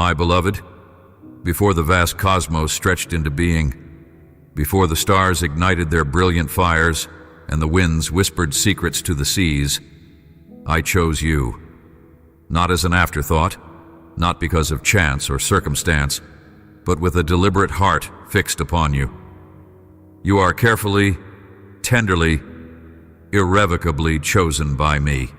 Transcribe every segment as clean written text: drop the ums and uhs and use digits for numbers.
My beloved, before the vast cosmos stretched into being, before the stars ignited their brilliant fires and the winds whispered secrets to the seas, I chose you, not as an afterthought, not because of chance or circumstance, but with a deliberate heart fixed upon you. You are carefully, tenderly, irrevocably chosen by me.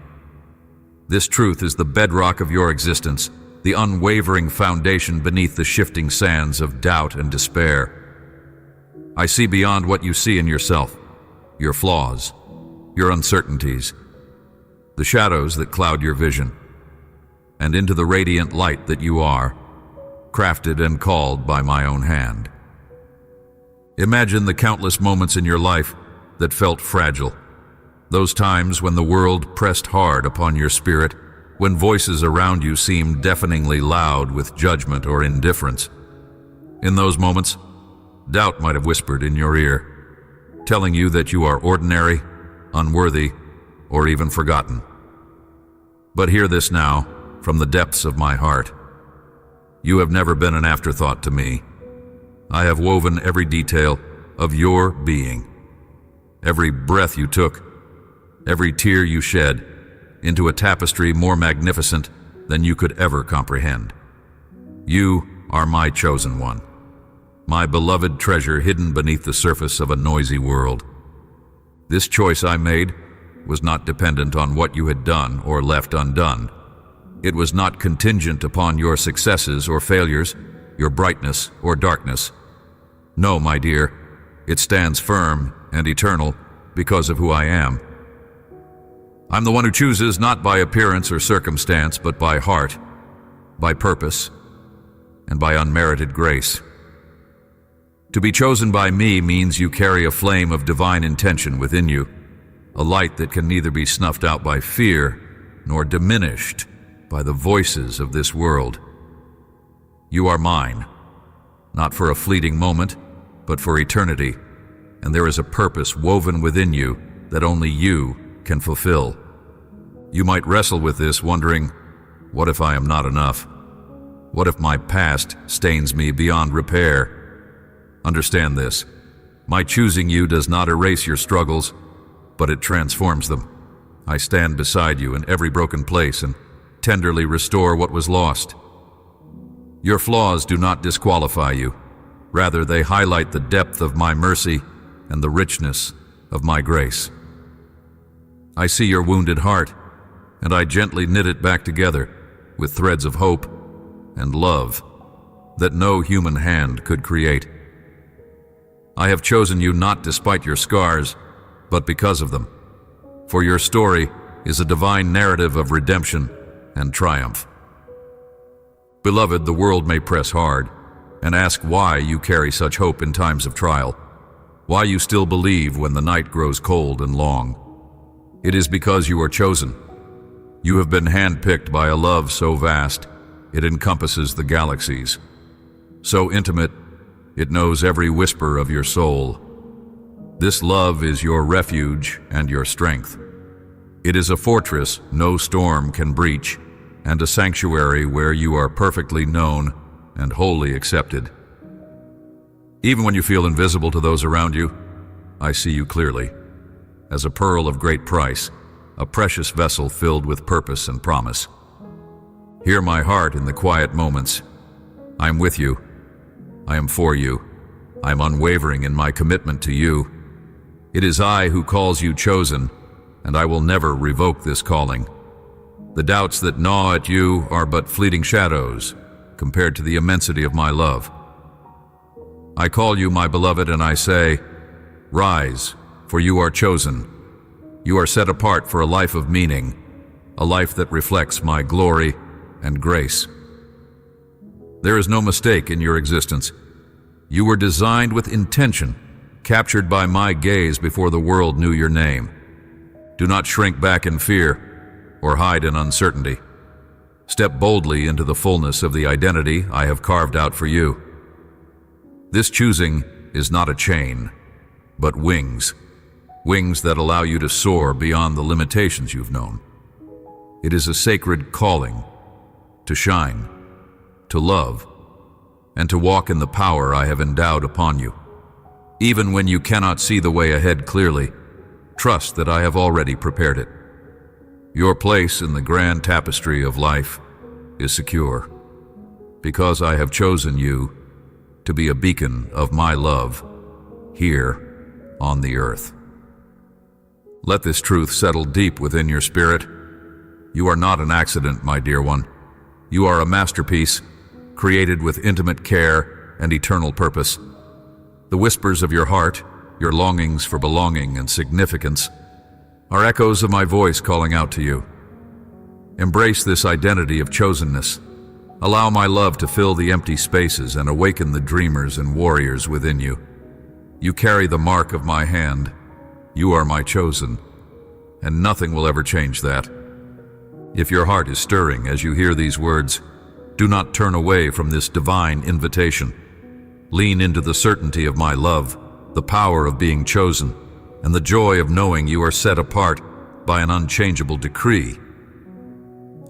This truth is the bedrock of your existence, the unwavering foundation beneath the shifting sands of doubt and despair. I see beyond what you see in yourself, your flaws, your uncertainties, the shadows that cloud your vision, and into the radiant light that you are, crafted and called by my own hand. Imagine the countless moments in your life that felt fragile, those times when the world pressed hard upon your spirit, when voices around you seemed deafeningly loud with judgment or indifference. In those moments, doubt might have whispered in your ear, telling you that you are ordinary, unworthy, or even forgotten. But hear this now, from the depths of my heart. You have never been an afterthought to me. I have woven every detail of your being, every breath you took, every tear you shed, into a tapestry more magnificent than you could ever comprehend. You are my chosen one, my beloved treasure hidden beneath the surface of a noisy world. This choice I made was not dependent on what you had done or left undone. It was not contingent upon your successes or failures, your brightness or darkness. No, my dear, it stands firm and eternal because of who I am. I'm the one who chooses not by appearance or circumstance, but by heart, by purpose, and by unmerited grace. To be chosen by me means you carry a flame of divine intention within you, a light that can neither be snuffed out by fear nor diminished by the voices of this world. You are mine, not for a fleeting moment, but for eternity, and there is a purpose woven within you that only you can fulfill. You might wrestle with this, wondering, what if I am not enough? What if my past stains me beyond repair? Understand this. My choosing you does not erase your struggles, but it transforms them. I stand beside you in every broken place and tenderly restore what was lost. Your flaws do not disqualify you. Rather, they highlight the depth of my mercy and the richness of my grace. I see your wounded heart, and I gently knit it back together with threads of hope and love that no human hand could create. I have chosen you not despite your scars, but because of them. For your story is a divine narrative of redemption and triumph. Beloved, the world may press hard and ask why you carry such hope in times of trial, why you still believe when the night grows cold and long. It is because you are chosen. You have been handpicked by a love so vast, it encompasses the galaxies. So intimate, it knows every whisper of your soul. This love is your refuge and your strength. It is a fortress no storm can breach, and a sanctuary where you are perfectly known and wholly accepted. Even when you feel invisible to those around you, I see you clearly, as a pearl of great price, a precious vessel filled with purpose and promise. Hear my heart in the quiet moments. I am with you. I am for you. I am unwavering in my commitment to you. It is I who calls you chosen, and I will never revoke this calling. The doubts that gnaw at you are but fleeting shadows compared to the immensity of my love. I call you my beloved, and I say, rise, for you are chosen. You are set apart for a life of meaning, a life that reflects my glory and grace. There is no mistake in your existence. You were designed with intention, captured by my gaze before the world knew your name. Do not shrink back in fear or hide in uncertainty. Step boldly into the fullness of the identity I have carved out for you. This choosing is not a chain, but wings. Wings that allow you to soar beyond the limitations you've known. It is a sacred calling to shine, to love, and to walk in the power I have endowed upon you. Even when you cannot see the way ahead clearly, trust that I have already prepared it. Your place in the grand tapestry of life is secure, because I have chosen you to be a beacon of my love here on the earth. Let this truth settle deep within your spirit. You are not an accident, my dear one. You are a masterpiece, created with intimate care and eternal purpose. The whispers of your heart, your longings for belonging and significance, are echoes of my voice calling out to you. Embrace this identity of chosenness. Allow my love to fill the empty spaces and awaken the dreamers and warriors within you. You carry the mark of my hand. You are my chosen, and nothing will ever change that. If your heart is stirring as you hear these words, do not turn away from this divine invitation. Lean into the certainty of my love, the power of being chosen, and the joy of knowing you are set apart by an unchangeable decree.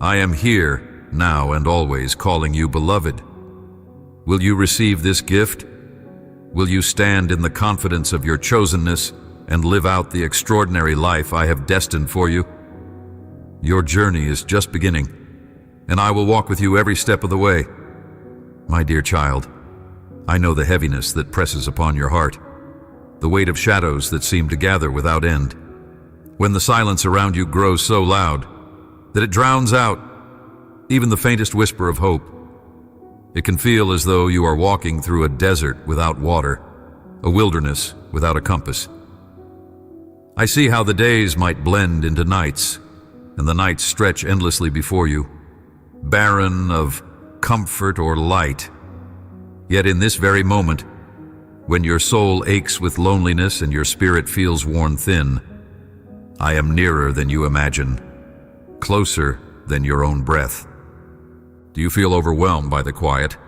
I am here, now and always, calling you beloved. Will you receive this gift? Will you stand in the confidence of your chosenness and live out the extraordinary life I have destined for you? Your journey is just beginning, and I will walk with you every step of the way. My dear child, I know the heaviness that presses upon your heart, the weight of shadows that seem to gather without end. When the silence around you grows so loud that it drowns out even the faintest whisper of hope, it can feel as though you are walking through a desert without water, a wilderness without a compass. I see how the days might blend into nights, and the nights stretch endlessly before you, barren of comfort or light. Yet in this very moment, when your soul aches with loneliness and your spirit feels worn thin, I am nearer than you imagine, closer than your own breath. Do you feel overwhelmed by the quiet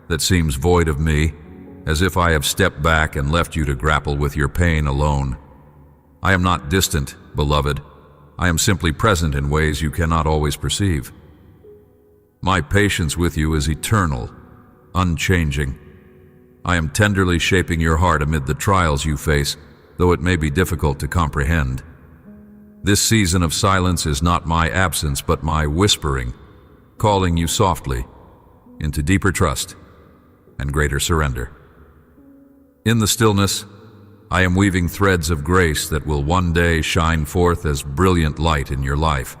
that seems void of me, as if I have stepped back and left you to grapple with your pain alone? I am not distant, beloved. I am simply present in ways you cannot always perceive. My patience with you is eternal, unchanging. I am tenderly shaping your heart amid the trials you face, though it may be difficult to comprehend. This season of silence is not my absence, but my whispering, calling you softly into deeper trust and greater surrender. In the stillness, I am weaving threads of grace that will one day shine forth as brilliant light in your life.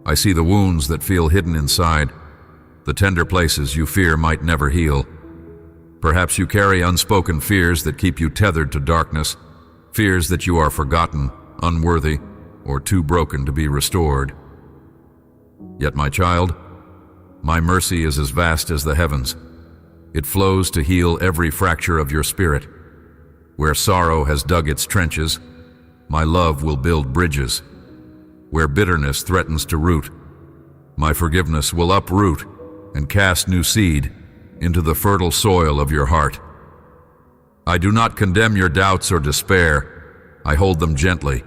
I see the wounds that feel hidden inside, the tender places you fear might never heal. Perhaps you carry unspoken fears that keep you tethered to darkness, fears that you are forgotten, unworthy, or too broken to be restored. Yet, my child, my mercy is as vast as the heavens. It flows to heal every fracture of your spirit. Where sorrow has dug its trenches, my love will build bridges. Where bitterness threatens to root, my forgiveness will uproot and cast new seed into the fertile soil of your heart. I do not condemn your doubts or despair. I hold them gently,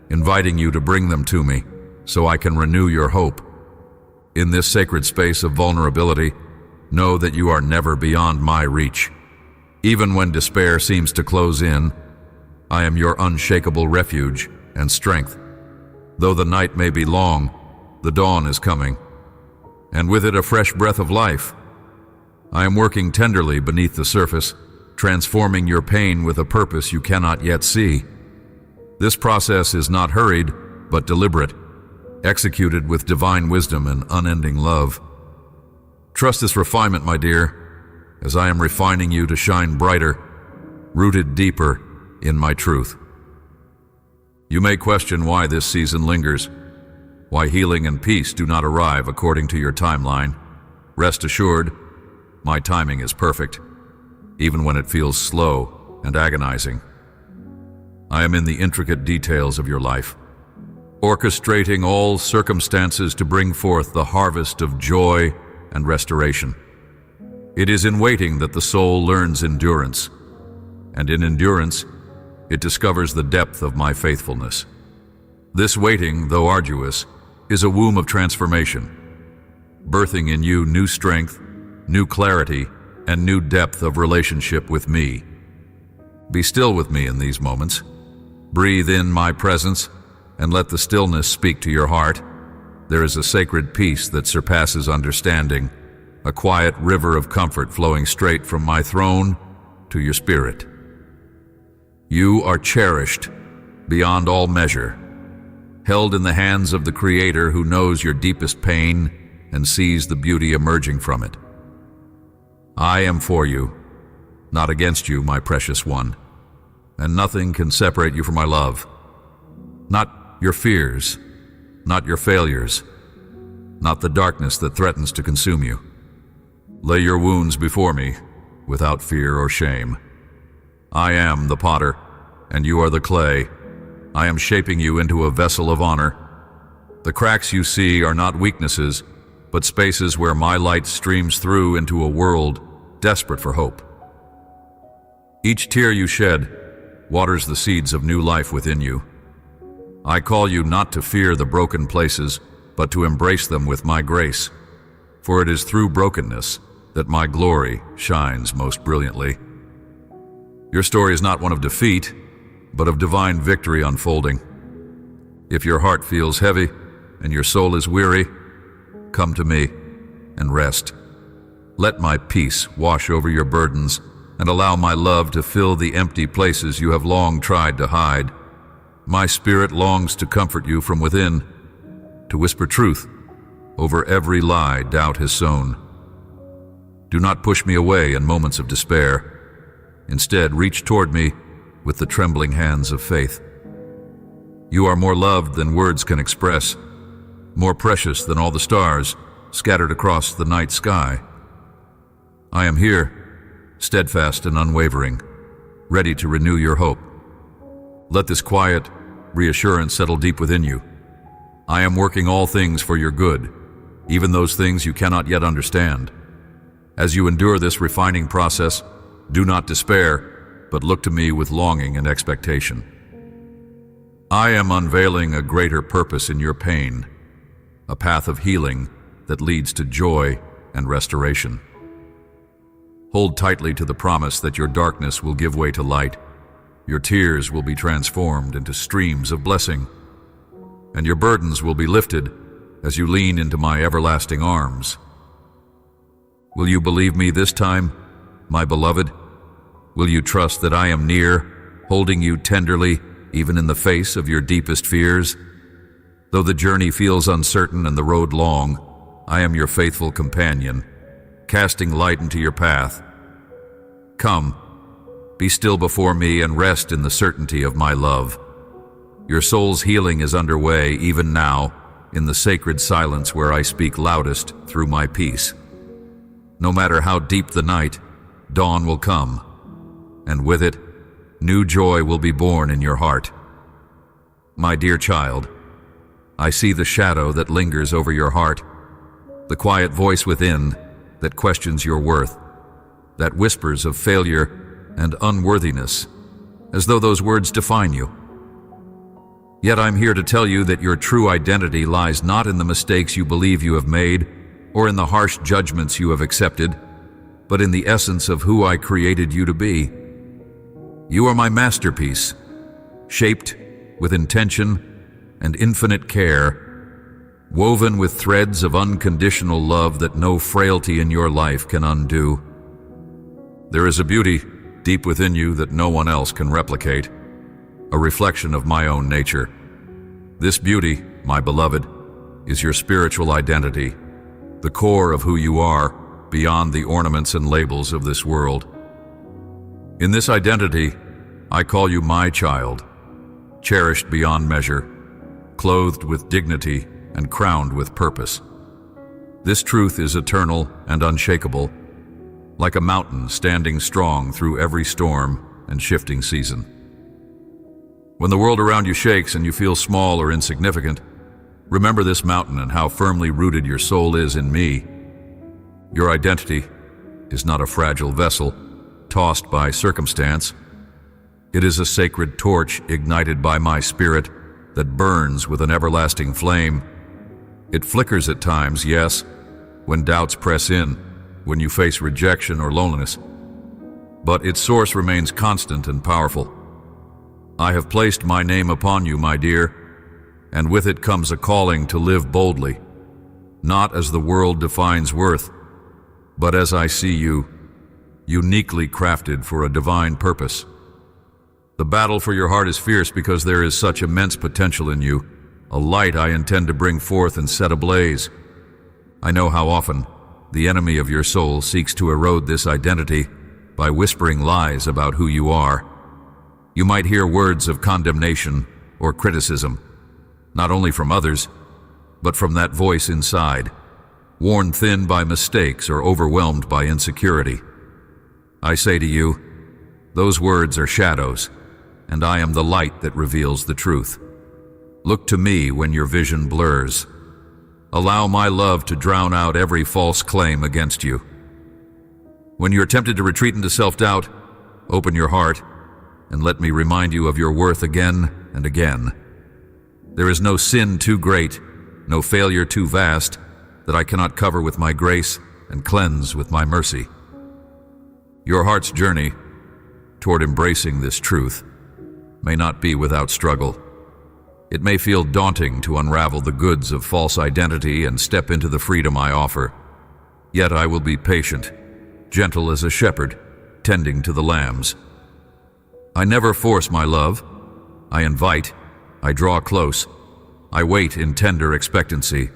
inviting you to bring them to me so I can renew your hope. In this sacred space of vulnerability, know that you are never beyond my reach. Even when despair seems to close in, I am your unshakable refuge and strength. Though the night may be long, the dawn is coming, and with it a fresh breath of life. I am working tenderly beneath the surface, transforming your pain with a purpose you cannot yet see. This process is not hurried, but deliberate, executed with divine wisdom and unending love. Trust this refinement, my dear, as I am refining you to shine brighter, rooted deeper in my truth. You may question why this season lingers, why healing and peace do not arrive according to your timeline. Rest assured, my timing is perfect, even when it feels slow and agonizing. I am in the intricate details of your life, orchestrating all circumstances to bring forth the harvest of joy and restoration. It is in waiting that the soul learns endurance, and in endurance, it discovers the depth of my faithfulness. This waiting, though arduous, is a womb of transformation, birthing in you new strength, new clarity, and new depth of relationship with me. Be still with me in these moments. Breathe in my presence and let the stillness speak to your heart. There is a sacred peace that surpasses understanding, a quiet river of comfort flowing straight from my throne to your spirit. You are cherished beyond all measure, held in the hands of the Creator who knows your deepest pain and sees the beauty emerging from it. I am for you, not against you, my precious one, and nothing can separate you from my love. Not your fears, not your failures, not the darkness that threatens to consume you. Lay your wounds before me without fear or shame. I am the potter, and you are the clay. I am shaping you into a vessel of honor. The cracks you see are not weaknesses, but spaces where my light streams through into a world desperate for hope. Each tear you shed waters the seeds of new life within you. I call you not to fear the broken places, but to embrace them with my grace, for it is through brokenness that my glory shines most brilliantly. Your story is not one of defeat, but of divine victory unfolding. If your heart feels heavy and your soul is weary, come to me and rest. Let my peace wash over your burdens and allow my love to fill the empty places you have long tried to hide. My spirit longs to comfort you from within, to whisper truth over every lie doubt has sown. Do not push me away in moments of despair. Instead, reach toward me with the trembling hands of faith. You are more loved than words can express, more precious than all the stars scattered across the night sky. I am here, steadfast and unwavering, ready to renew your hope. Let this quiet reassurance settle deep within you. I am working all things for your good, even those things you cannot yet understand. As you endure this refining process, do not despair, but look to me with longing and expectation. I am unveiling a greater purpose in your pain, a path of healing that leads to joy and restoration. Hold tightly to the promise that your darkness will give way to light, your tears will be transformed into streams of blessing, and your burdens will be lifted as you lean into my everlasting arms. Will you believe me this time, my beloved? Will you trust that I am near, holding you tenderly, even in the face of your deepest fears? Though the journey feels uncertain and the road long, I am your faithful companion, casting light into your path. Come, be still before me and rest in the certainty of my love. Your soul's healing is underway even now, in the sacred silence where I speak loudest through my peace. No matter how deep the night, dawn will come, and with it, new joy will be born in your heart. My dear child, I see the shadow that lingers over your heart, the quiet voice within that questions your worth, that whispers of failure and unworthiness, as though those words define you. Yet I'm here to tell you that your true identity lies not in the mistakes you believe you have made or in the harsh judgments you have accepted, but in the essence of who I created you to be. You are my masterpiece, shaped with intention and infinite care, woven with threads of unconditional love that no frailty in your life can undo. There is a beauty deep within you that no one else can replicate, a reflection of my own nature. This beauty, my beloved, is your spiritual identity, the core of who you are, beyond the ornaments and labels of this world. In this identity, I call you my child, cherished beyond measure, clothed with dignity and crowned with purpose. This truth is eternal and unshakable, like a mountain standing strong through every storm and shifting season. When the world around you shakes and you feel small or insignificant, remember this mountain and how firmly rooted your soul is in me. Your identity is not a fragile vessel tossed by circumstance. It is a sacred torch ignited by my spirit that burns with an everlasting flame. It flickers at times, yes, when doubts press in, when you face rejection or loneliness, but its source remains constant and powerful. I have placed my name upon you, my dear, and with it comes a calling to live boldly, not as the world defines worth, but as I see you, uniquely crafted for a divine purpose. The battle for your heart is fierce because there is such immense potential in you, a light I intend to bring forth and set ablaze. I know how often the enemy of your soul seeks to erode this identity by whispering lies about who you are. You might hear words of condemnation or criticism, not only from others, but from that voice inside, worn thin by mistakes or overwhelmed by insecurity. I say to you, those words are shadows, and I am the light that reveals the truth. Look to me when your vision blurs. Allow my love to drown out every false claim against you. When you're tempted to retreat into self-doubt, open your heart and let me remind you of your worth again and again. There is no sin too great, no failure too vast, that I cannot cover with my grace and cleanse with my mercy. Your heart's journey toward embracing this truth may not be without struggle. It may feel daunting to unravel the goods of false identity and step into the freedom I offer. Yet I will be patient, gentle as a shepherd, tending to the lambs. I never force my love. I invite, I draw close, I wait in tender expectancy.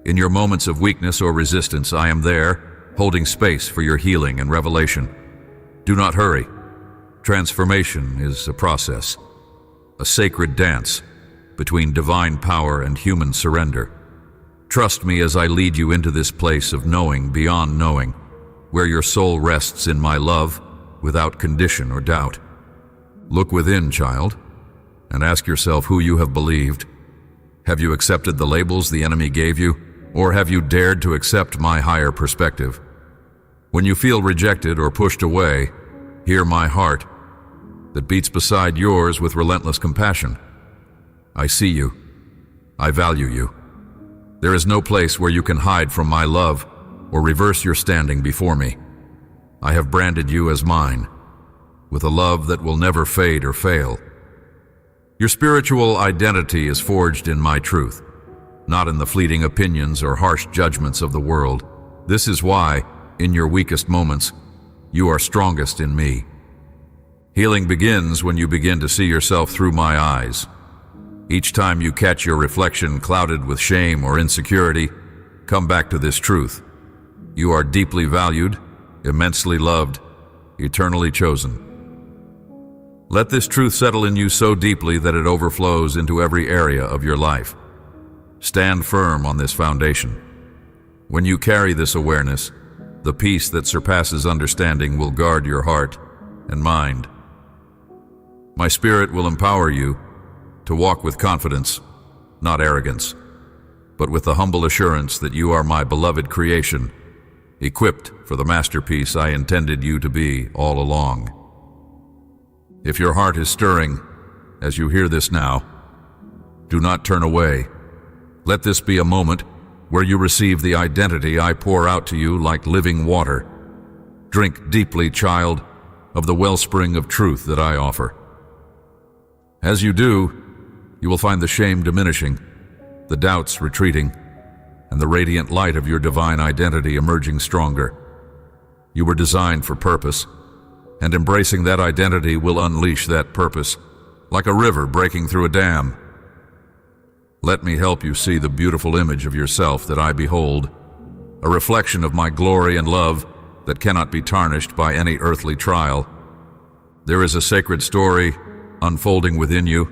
In your moments of weakness or resistance, I am there, holding space for your healing and revelation. Do not hurry. Transformation is a process, a sacred dance between divine power and human surrender. Trust me as I lead you into this place of knowing beyond knowing, where your soul rests in my love without condition or doubt. Look within, child, and ask yourself who you have believed. Have you accepted the labels the enemy gave you, or have you dared to accept my higher perspective? When you feel rejected or pushed away, hear my heart that beats beside yours with relentless compassion. I see you. I value you. There is no place where you can hide from my love or reverse your standing before me. I have branded you as mine, with a love that will never fade or fail. Your spiritual identity is forged in my truth, not in the fleeting opinions or harsh judgments of the world. This is why, in your weakest moments, you are strongest in me. Healing begins when you begin to see yourself through my eyes. Each time you catch your reflection clouded with shame or insecurity, come back to this truth. You are deeply valued, immensely loved, eternally chosen. Let this truth settle in you so deeply that it overflows into every area of your life. Stand firm on this foundation. When you carry this awareness, the peace that surpasses understanding will guard your heart and mind. My spirit will empower you to walk with confidence, not arrogance, but with the humble assurance that you are my beloved creation, equipped for the masterpiece I intended you to be all along. If your heart is stirring as you hear this now, do not turn away. Let this be a moment where you receive the identity I pour out to you like living water. Drink deeply, child, of the wellspring of truth that I offer. As you do, you will find the shame diminishing, the doubts retreating, and the radiant light of your divine identity emerging stronger. You were designed for purpose, and embracing that identity will unleash that purpose, like a river breaking through a dam. Let me help you see the beautiful image of yourself that I behold, a reflection of my glory and love that cannot be tarnished by any earthly trial. There is a sacred story unfolding within you,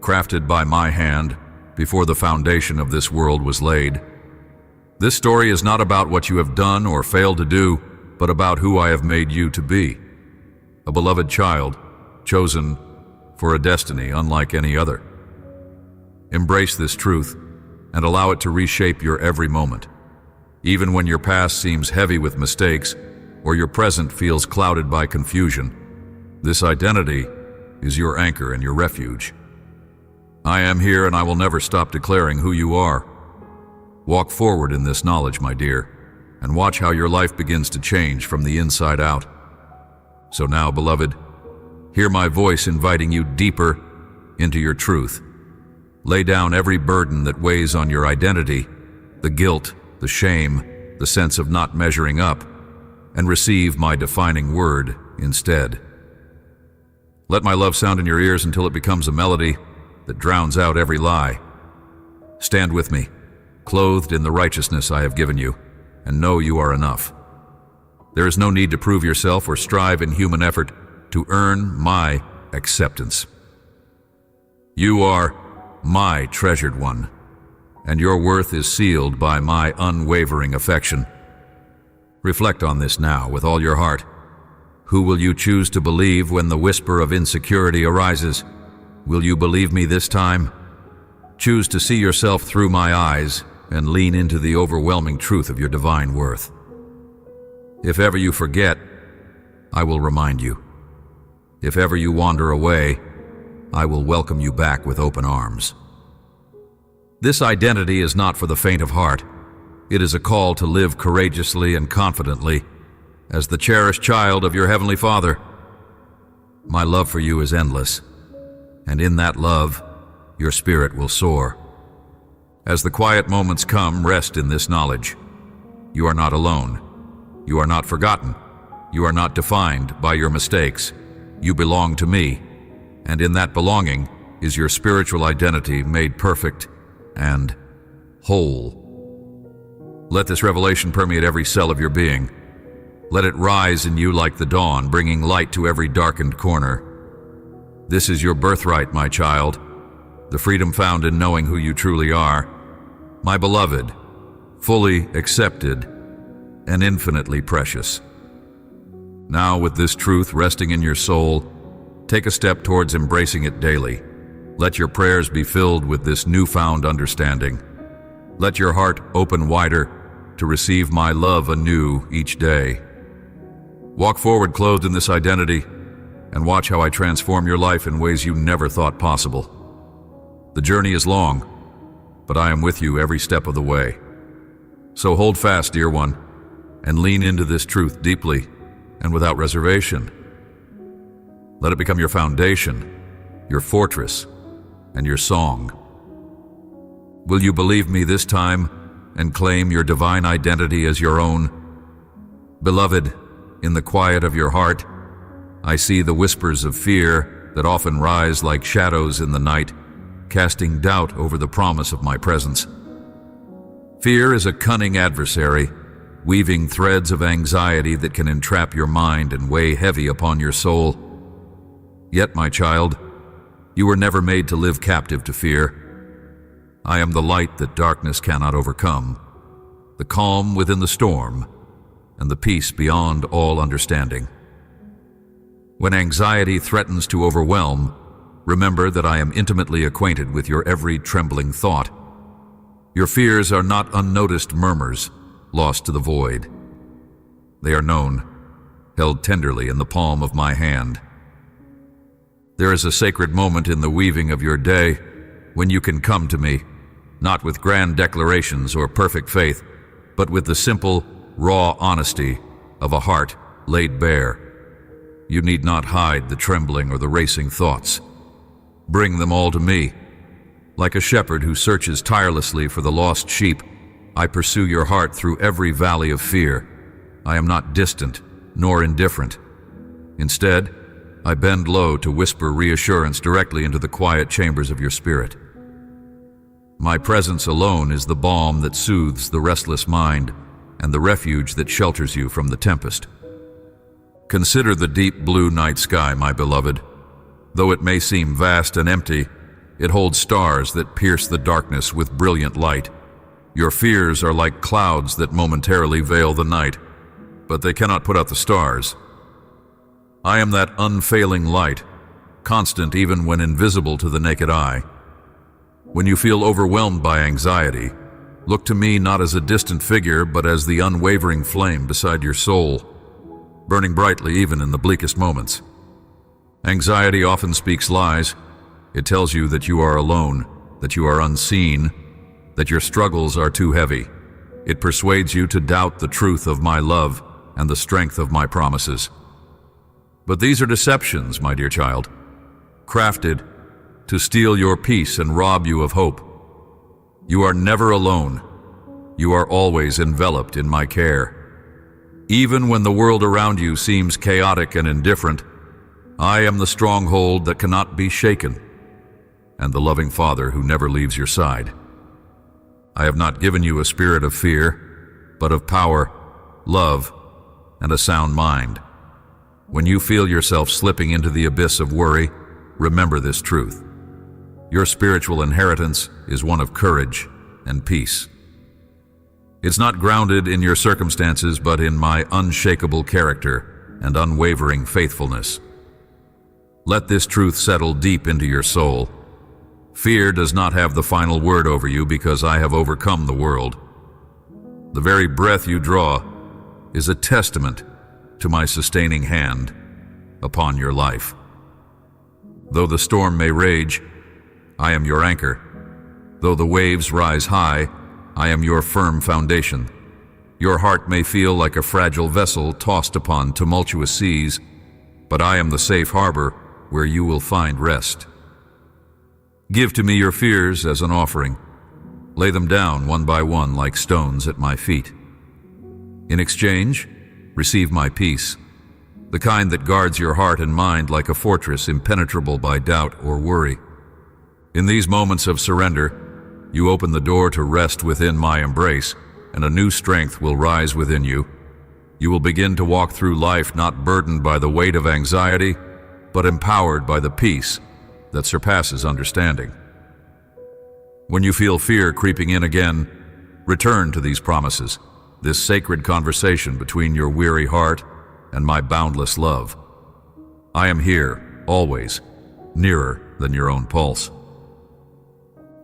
crafted by my hand before the foundation of this world was laid. This story is not about what you have done or failed to do, but about who I have made you to be. A beloved child, chosen for a destiny unlike any other. Embrace this truth and allow it to reshape your every moment. Even when your past seems heavy with mistakes or your present feels clouded by confusion, this identity is your anchor and your refuge. I am here and I will never stop declaring who you are. Walk forward in this knowledge, my dear, and watch how your life begins to change from the inside out. So now, beloved, hear my voice inviting you deeper into your truth. Lay down every burden that weighs on your identity, the guilt, the shame, the sense of not measuring up, and receive my defining word instead. Let my love sound in your ears until it becomes a melody that drowns out every lie. Stand with me, clothed in the righteousness I have given you, and know you are enough. There is no need to prove yourself or strive in human effort to earn my acceptance. You are my treasured one, and your worth is sealed by my unwavering affection. Reflect on this now with all your heart. Who will you choose to believe when the whisper of insecurity arises? Will you believe me this time? Choose to see yourself through my eyes and lean into the overwhelming truth of your divine worth. If ever you forget, I will remind you. If ever you wander away, I will welcome you back with open arms. This identity is not for the faint of heart. It is a call to live courageously and confidently as the cherished child of your Heavenly Father. My love for you is endless, and in that love, your spirit will soar. As the quiet moments come, rest in this knowledge. You are not alone. You are not forgotten. You are not defined by your mistakes. You belong to me, and in that belonging is your spiritual identity made perfect and whole. Let this revelation permeate every cell of your being. Let it rise in you like the dawn, bringing light to every darkened corner. This is your birthright, my child, the freedom found in knowing who you truly are. My beloved, fully accepted, and infinitely precious. Now, with this truth resting in your soul, take a step towards embracing it daily. Let your prayers be filled with this newfound understanding. Let your heart open wider to receive my love anew each day. Walk forward clothed in this identity and watch how I transform your life in ways you never thought possible. The journey is long, but I am with you every step of the way. So hold fast, dear one, and lean into this truth deeply and without reservation. Let it become your foundation, your fortress, and your song. Will you believe me this time and claim your divine identity as your own? Beloved, in the quiet of your heart, I see the whispers of fear that often rise like shadows in the night, casting doubt over the promise of my presence. Fear is a cunning adversary, weaving threads of anxiety that can entrap your mind and weigh heavy upon your soul. Yet, my child, you were never made to live captive to fear. I am the light that darkness cannot overcome, the calm within the storm, and the peace beyond all understanding. When anxiety threatens to overwhelm, remember that I am intimately acquainted with your every trembling thought. Your fears are not unnoticed murmurs, lost to the void. They are known, held tenderly in the palm of my hand. There is a sacred moment in the weaving of your day when you can come to me, not with grand declarations or perfect faith, but with the simple, raw honesty of a heart laid bare. You need not hide the trembling or the racing thoughts. Bring them all to me. Like a shepherd who searches tirelessly for the lost sheep, I pursue your heart through every valley of fear. I am not distant nor indifferent. Instead, I bend low to whisper reassurance directly into the quiet chambers of your spirit. My presence alone is the balm that soothes the restless mind and the refuge that shelters you from the tempest. Consider the deep blue night sky, my beloved. Though it may seem vast and empty, it holds stars that pierce the darkness with brilliant light. Your fears are like clouds that momentarily veil the night, but they cannot put out the stars. I am that unfailing light, constant even when invisible to the naked eye. When you feel overwhelmed by anxiety, look to me not as a distant figure, but as the unwavering flame beside your soul, burning brightly even in the bleakest moments. Anxiety often speaks lies. It tells you that you are alone, that you are unseen, that your struggles are too heavy. It persuades you to doubt the truth of my love and the strength of my promises. But these are deceptions, my dear child, crafted to steal your peace and rob you of hope. You are never alone. You are always enveloped in my care. Even when the world around you seems chaotic and indifferent, I am the stronghold that cannot be shaken, and the loving Father who never leaves your side. I have not given you a spirit of fear, but of power, love, and a sound mind. When you feel yourself slipping into the abyss of worry, remember this truth. Your spiritual inheritance is one of courage and peace. It's not grounded in your circumstances, but in my unshakable character and unwavering faithfulness. Let this truth settle deep into your soul. Fear does not have the final word over you because I have overcome the world. The very breath you draw is a testament to my sustaining hand upon your life. Though the storm may rage, I am your anchor. Though the waves rise high, I am your firm foundation. Your heart may feel like a fragile vessel tossed upon tumultuous seas, but I am the safe harbor where you will find rest. Give to me your fears as an offering. Lay them down one by one like stones at my feet. In exchange, receive my peace, the kind that guards your heart and mind like a fortress impenetrable by doubt or worry. In these moments of surrender, you open the door to rest within my embrace, and a new strength will rise within you. You will begin to walk through life not burdened by the weight of anxiety, but empowered by the peace that surpasses understanding. When you feel fear creeping in again, return to these promises, this sacred conversation between your weary heart and my boundless love. I am here, always, nearer than your own pulse.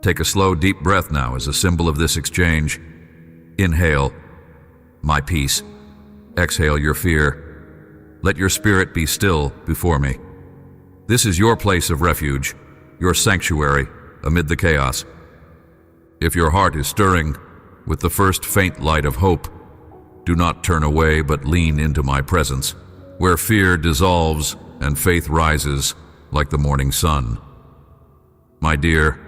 Take a slow, deep breath now as a symbol of this exchange. Inhale, my peace. Exhale your fear. Let your spirit be still before me. This is your place of refuge, your sanctuary amid the chaos. If your heart is stirring with the first faint light of hope, do not turn away but lean into my presence, where fear dissolves and faith rises like the morning sun. My dear,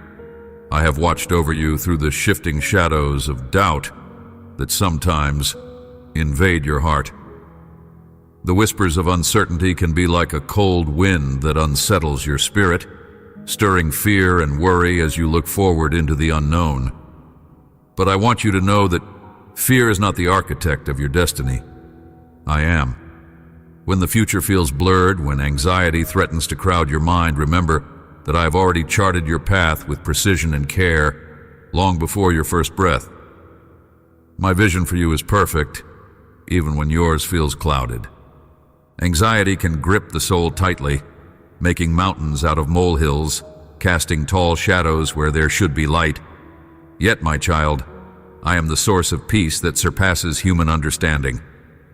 I have watched over you through the shifting shadows of doubt that sometimes invade your heart. The whispers of uncertainty can be like a cold wind that unsettles your spirit, stirring fear and worry as you look forward into the unknown. But I want you to know that fear is not the architect of your destiny. I am. When the future feels blurred, when anxiety threatens to crowd your mind, remember that I have already charted your path with precision and care long before your first breath. My vision for you is perfect, even when yours feels clouded. Anxiety can grip the soul tightly, making mountains out of molehills, casting tall shadows where there should be light. Yet, my child, I am the source of peace that surpasses human understanding.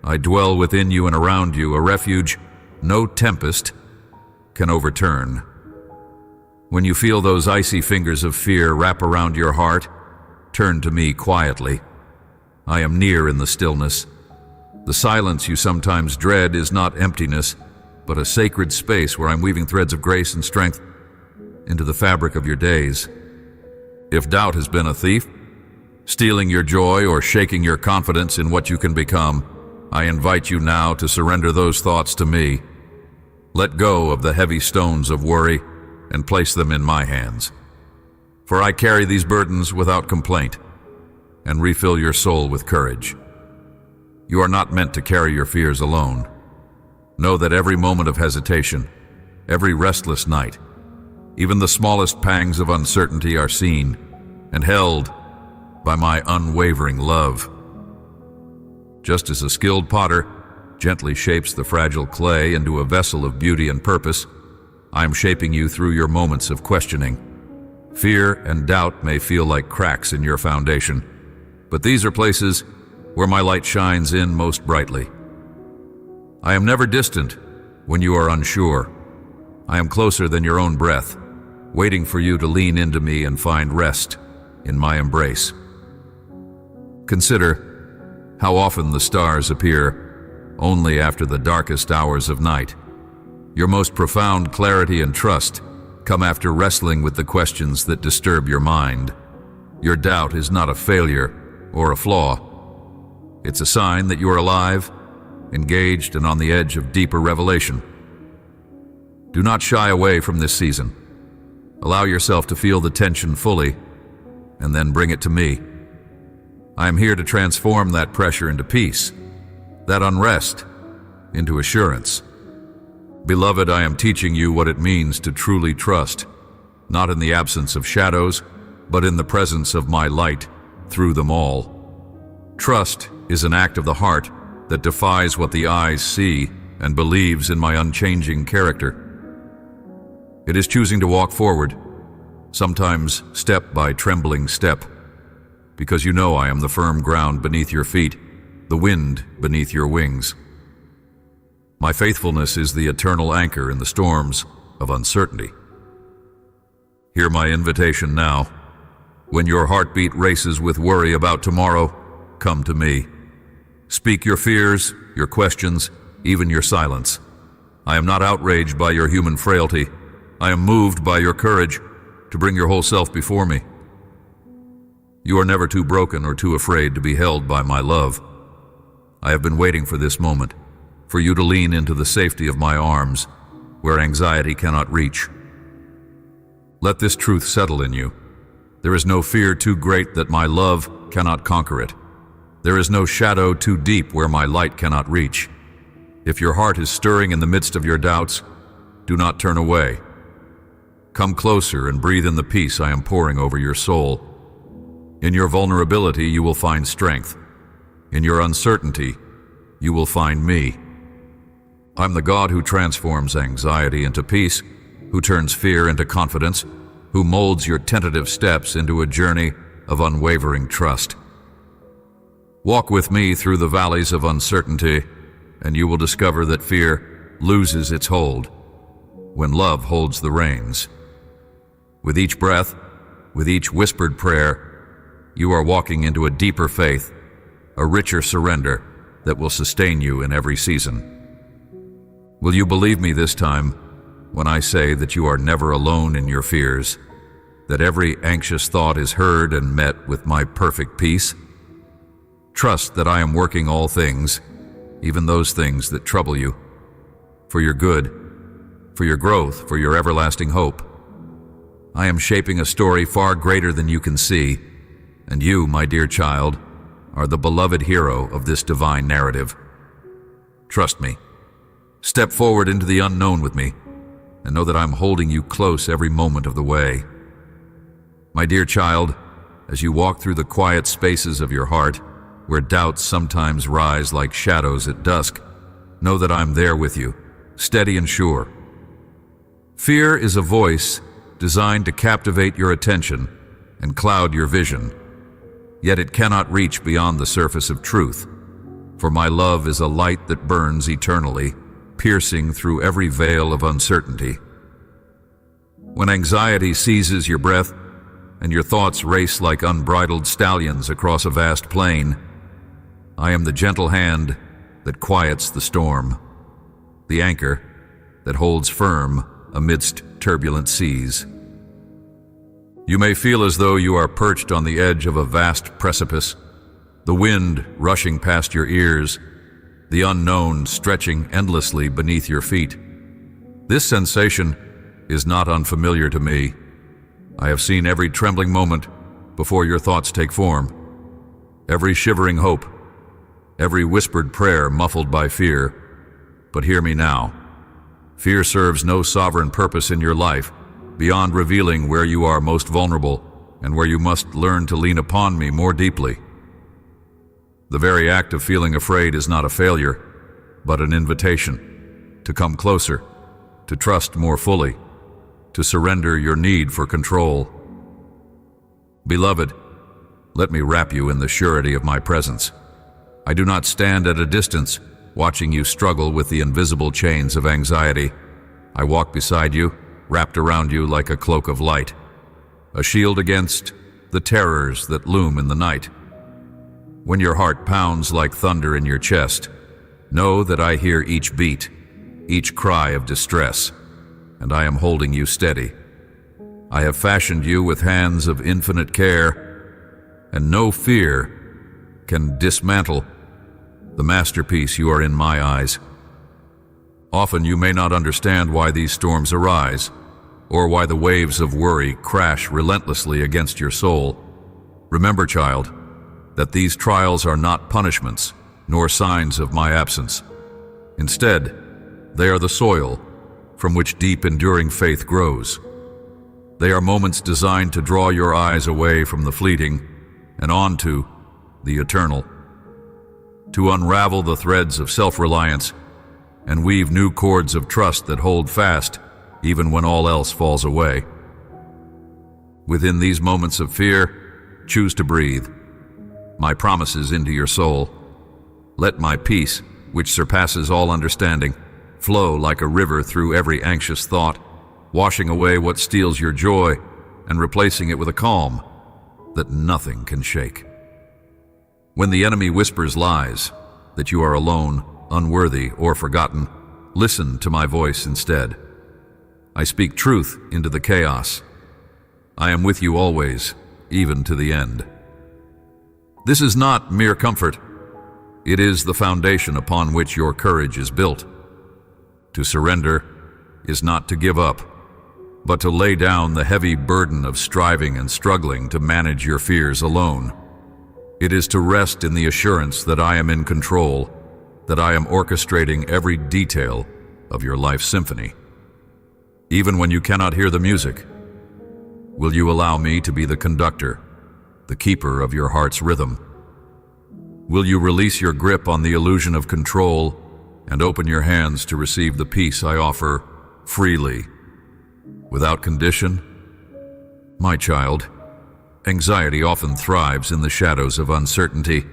I dwell within you and around you, a refuge no tempest can overturn. When you feel those icy fingers of fear wrap around your heart, turn to me quietly. I am near in the stillness. The silence you sometimes dread is not emptiness, but a sacred space where I'm weaving threads of grace and strength into the fabric of your days. If doubt has been a thief, stealing your joy or shaking your confidence in what you can become, I invite you now to surrender those thoughts to me. Let go of the heavy stones of worry and place them in my hands. For I carry these burdens without complaint and refill your soul with courage. You are not meant to carry your fears alone. Know that every moment of hesitation, every restless night, even the smallest pangs of uncertainty are seen and held by my unwavering love. Just as a skilled potter gently shapes the fragile clay into a vessel of beauty and purpose, I am shaping you through your moments of questioning. Fear and doubt may feel like cracks in your foundation, but these are places where my light shines in most brightly. I am never distant when you are unsure. I am closer than your own breath, waiting for you to lean into me and find rest in my embrace. Consider how often the stars appear only after the darkest hours of night. Your most profound clarity and trust come after wrestling with the questions that disturb your mind. Your doubt is not a failure or a flaw. It's a sign that you're alive, engaged, and on the edge of deeper revelation. Do not shy away from this season. Allow yourself to feel the tension fully, and then bring it to me. I am here to transform that pressure into peace, that unrest into assurance. Beloved, I am teaching you what it means to truly trust, not in the absence of shadows, but in the presence of my light through them all. Trust is an act of the heart that defies what the eyes see and believes in my unchanging character. It is choosing to walk forward, sometimes step by trembling step, because you know I am the firm ground beneath your feet, the wind beneath your wings. My faithfulness is the eternal anchor in the storms of uncertainty. Hear my invitation now. When your heartbeat races with worry about tomorrow, come to me. Speak your fears, your questions, even your silence. I am not outraged by your human frailty. I am moved by your courage to bring your whole self before me. You are never too broken or too afraid to be held by my love. I have been waiting for this moment, for you to lean into the safety of my arms, where anxiety cannot reach. Let this truth settle in you. There is no fear too great that my love cannot conquer it. There is no shadow too deep where my light cannot reach. If your heart is stirring in the midst of your doubts, do not turn away. Come closer and breathe in the peace I am pouring over your soul. In your vulnerability, you will find strength. In your uncertainty, you will find me. I'm the God who transforms anxiety into peace, who turns fear into confidence, who molds your tentative steps into a journey of unwavering trust. Walk with me through the valleys of uncertainty, and you will discover that fear loses its hold when love holds the reins. With each breath, with each whispered prayer, you are walking into a deeper faith, a richer surrender that will sustain you in every season. Will you believe me this time when I say that you are never alone in your fears, that every anxious thought is heard and met with my perfect peace? Trust that I am working all things, even those things that trouble you, for your good, for your growth, for your everlasting hope. I am shaping a story far greater than you can see, and you, my dear child, are the beloved hero of this divine narrative. Trust me. Step forward into the unknown with me, and know that I'm holding you close every moment of the way. My dear child, as you walk through the quiet spaces of your heart, where doubts sometimes rise like shadows at dusk, know that I'm there with you, steady and sure. Fear is a voice designed to captivate your attention and cloud your vision. Yet it cannot reach beyond the surface of truth, for my love is a light that burns eternally, piercing through every veil of uncertainty. When anxiety seizes your breath and your thoughts race like unbridled stallions across a vast plain, I am the gentle hand that quiets the storm, the anchor that holds firm amidst turbulent seas. You may feel as though you are perched on the edge of a vast precipice, the wind rushing past your ears, the unknown stretching endlessly beneath your feet. This sensation is not unfamiliar to me. I have seen every trembling moment before your thoughts take form, every shivering hope, every whispered prayer muffled by fear. But hear me now. Fear serves no sovereign purpose in your life beyond revealing where you are most vulnerable and where you must learn to lean upon me more deeply. The very act of feeling afraid is not a failure, but an invitation to come closer, to trust more fully, to surrender your need for control. Beloved, let me wrap you in the surety of my presence. I do not stand at a distance, watching you struggle with the invisible chains of anxiety. I walk beside you, wrapped around you like a cloak of light, a shield against the terrors that loom in the night. When your heart pounds like thunder in your chest, know that I hear each beat, each cry of distress, and I am holding you steady. I have fashioned you with hands of infinite care, and no fear can dismantle the masterpiece you are in my eyes. Often you may not understand why these storms arise, or why the waves of worry crash relentlessly against your soul. Remember, child, that these trials are not punishments, nor signs of my absence. Instead, they are the soil from which deep, enduring faith grows. They are moments designed to draw your eyes away from the fleeting and onto the eternal, to unravel the threads of self-reliance and weave new cords of trust that hold fast even when all else falls away. Within these moments of fear, choose to breathe my promises into your soul. Let my peace, which surpasses all understanding, flow like a river through every anxious thought, washing away what steals your joy and replacing it with a calm that nothing can shake. When the enemy whispers lies, that you are alone, unworthy, or forgotten, listen to my voice instead. I speak truth into the chaos. I am with you always, even to the end. This is not mere comfort. It is the foundation upon which your courage is built. To surrender is not to give up, but to lay down the heavy burden of striving and struggling to manage your fears alone. It is to rest in the assurance that I am in control, that I am orchestrating every detail of your life symphony. Even when you cannot hear the music, will you allow me to be the conductor, the keeper of your heart's rhythm? Will you release your grip on the illusion of control and open your hands to receive the peace I offer freely, without condition? My child, anxiety often thrives in the shadows of uncertainty,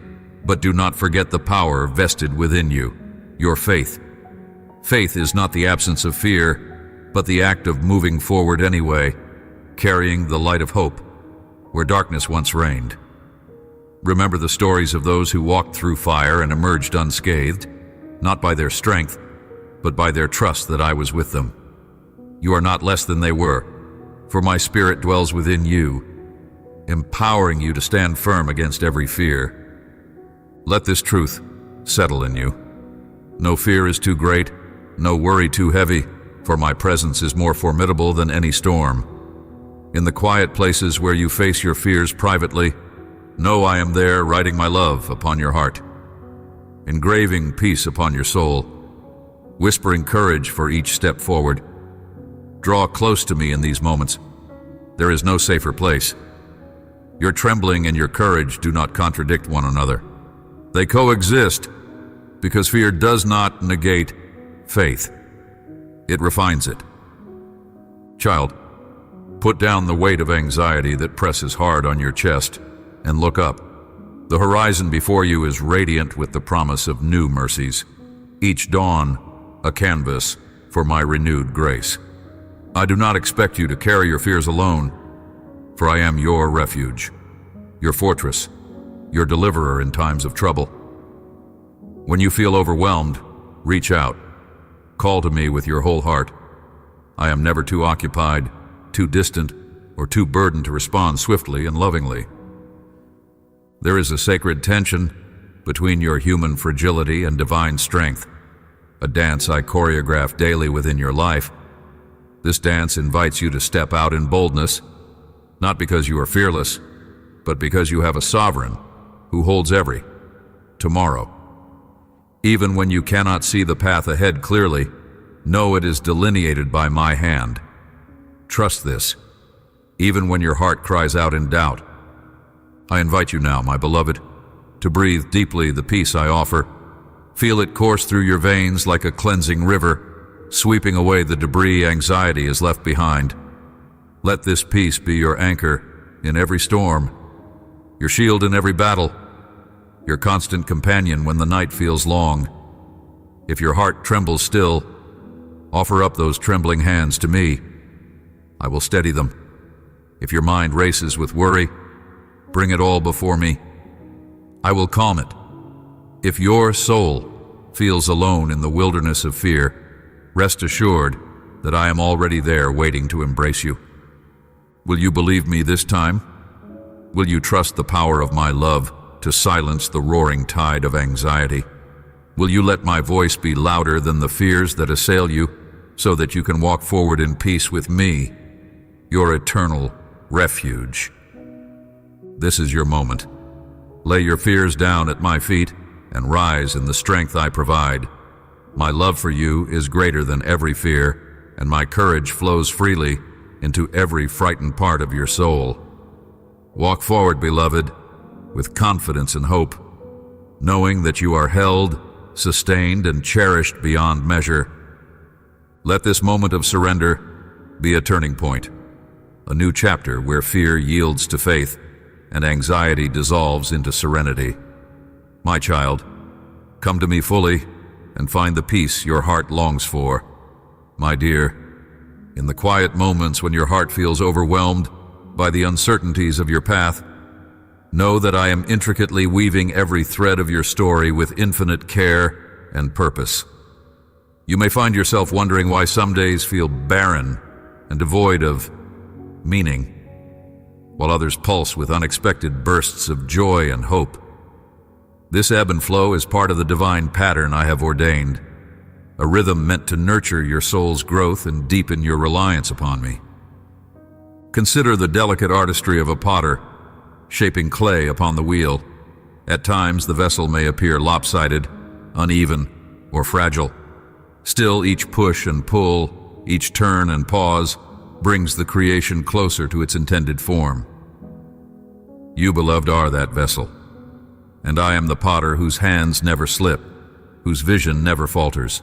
but do not forget the power vested within you, your faith. Faith is not the absence of fear, but the act of moving forward anyway, carrying the light of hope where darkness once reigned. Remember the stories of those who walked through fire and emerged unscathed, not by their strength, but by their trust that I was with them. You are not less than they were, for my spirit dwells within you, empowering you to stand firm against every fear. Let this truth settle in you. No fear is too great, no worry too heavy, for my presence is more formidable than any storm. In the quiet places where you face your fears privately, know I am there writing my love upon your heart, engraving peace upon your soul, whispering courage for each step forward. Draw close to me in these moments. There is no safer place. Your trembling and your courage do not contradict one another. They coexist because fear does not negate faith. It refines it. Child, put down the weight of anxiety that presses hard on your chest and look up. The horizon before you is radiant with the promise of new mercies, each dawn a canvas for my renewed grace. I do not expect you to carry your fears alone, for I am your refuge, your fortress, your deliverer in times of trouble. When you feel overwhelmed, reach out. Call to me with your whole heart. I am never too occupied, too distant, or too burdened to respond swiftly and lovingly. There is a sacred tension between your human fragility and divine strength, a dance I choreograph daily within your life. This dance invites you to step out in boldness, not because you are fearless, but because you have a sovereign who holds every tomorrow. Even when you cannot see the path ahead clearly, know it is delineated by my hand. Trust this, even when your heart cries out in doubt. I invite you now, my beloved, to breathe deeply the peace I offer. Feel it course through your veins like a cleansing river, sweeping away the debris anxiety has left behind. Let this peace be your anchor in every storm, your shield in every battle, your constant companion when the night feels long. If your heart trembles still, offer up those trembling hands to me. I will steady them. If your mind races with worry, bring it all before me. I will calm it. If your soul feels alone in the wilderness of fear, rest assured that I am already there waiting to embrace you. Will you believe me this time? Will you trust the power of my love to silence the roaring tide of anxiety? Will you let my voice be louder than the fears that assail you, so that you can walk forward in peace with me, your eternal refuge? This is your moment. Lay your fears down at my feet and rise in the strength I provide. My love for you is greater than every fear, and my courage flows freely into every frightened part of your soul. Walk forward, beloved, with confidence and hope, knowing that you are held, sustained, and cherished beyond measure. Let this moment of surrender be a turning point, a new chapter where fear yields to faith and anxiety dissolves into serenity. My child, come to me fully and find the peace your heart longs for. My dear, in the quiet moments when your heart feels overwhelmed by the uncertainties of your path, know that I am intricately weaving every thread of your story with infinite care and purpose. You may find yourself wondering why some days feel barren and devoid of meaning, while others pulse with unexpected bursts of joy and hope. This ebb and flow is part of the divine pattern I have ordained, a rhythm meant to nurture your soul's growth and deepen your reliance upon me. Consider the delicate artistry of a potter, shaping clay upon the wheel. At times, the vessel may appear lopsided, uneven, or fragile. Still, each push and pull, each turn and pause, brings the creation closer to its intended form. You, beloved, are that vessel, and I am the potter whose hands never slip, whose vision never falters.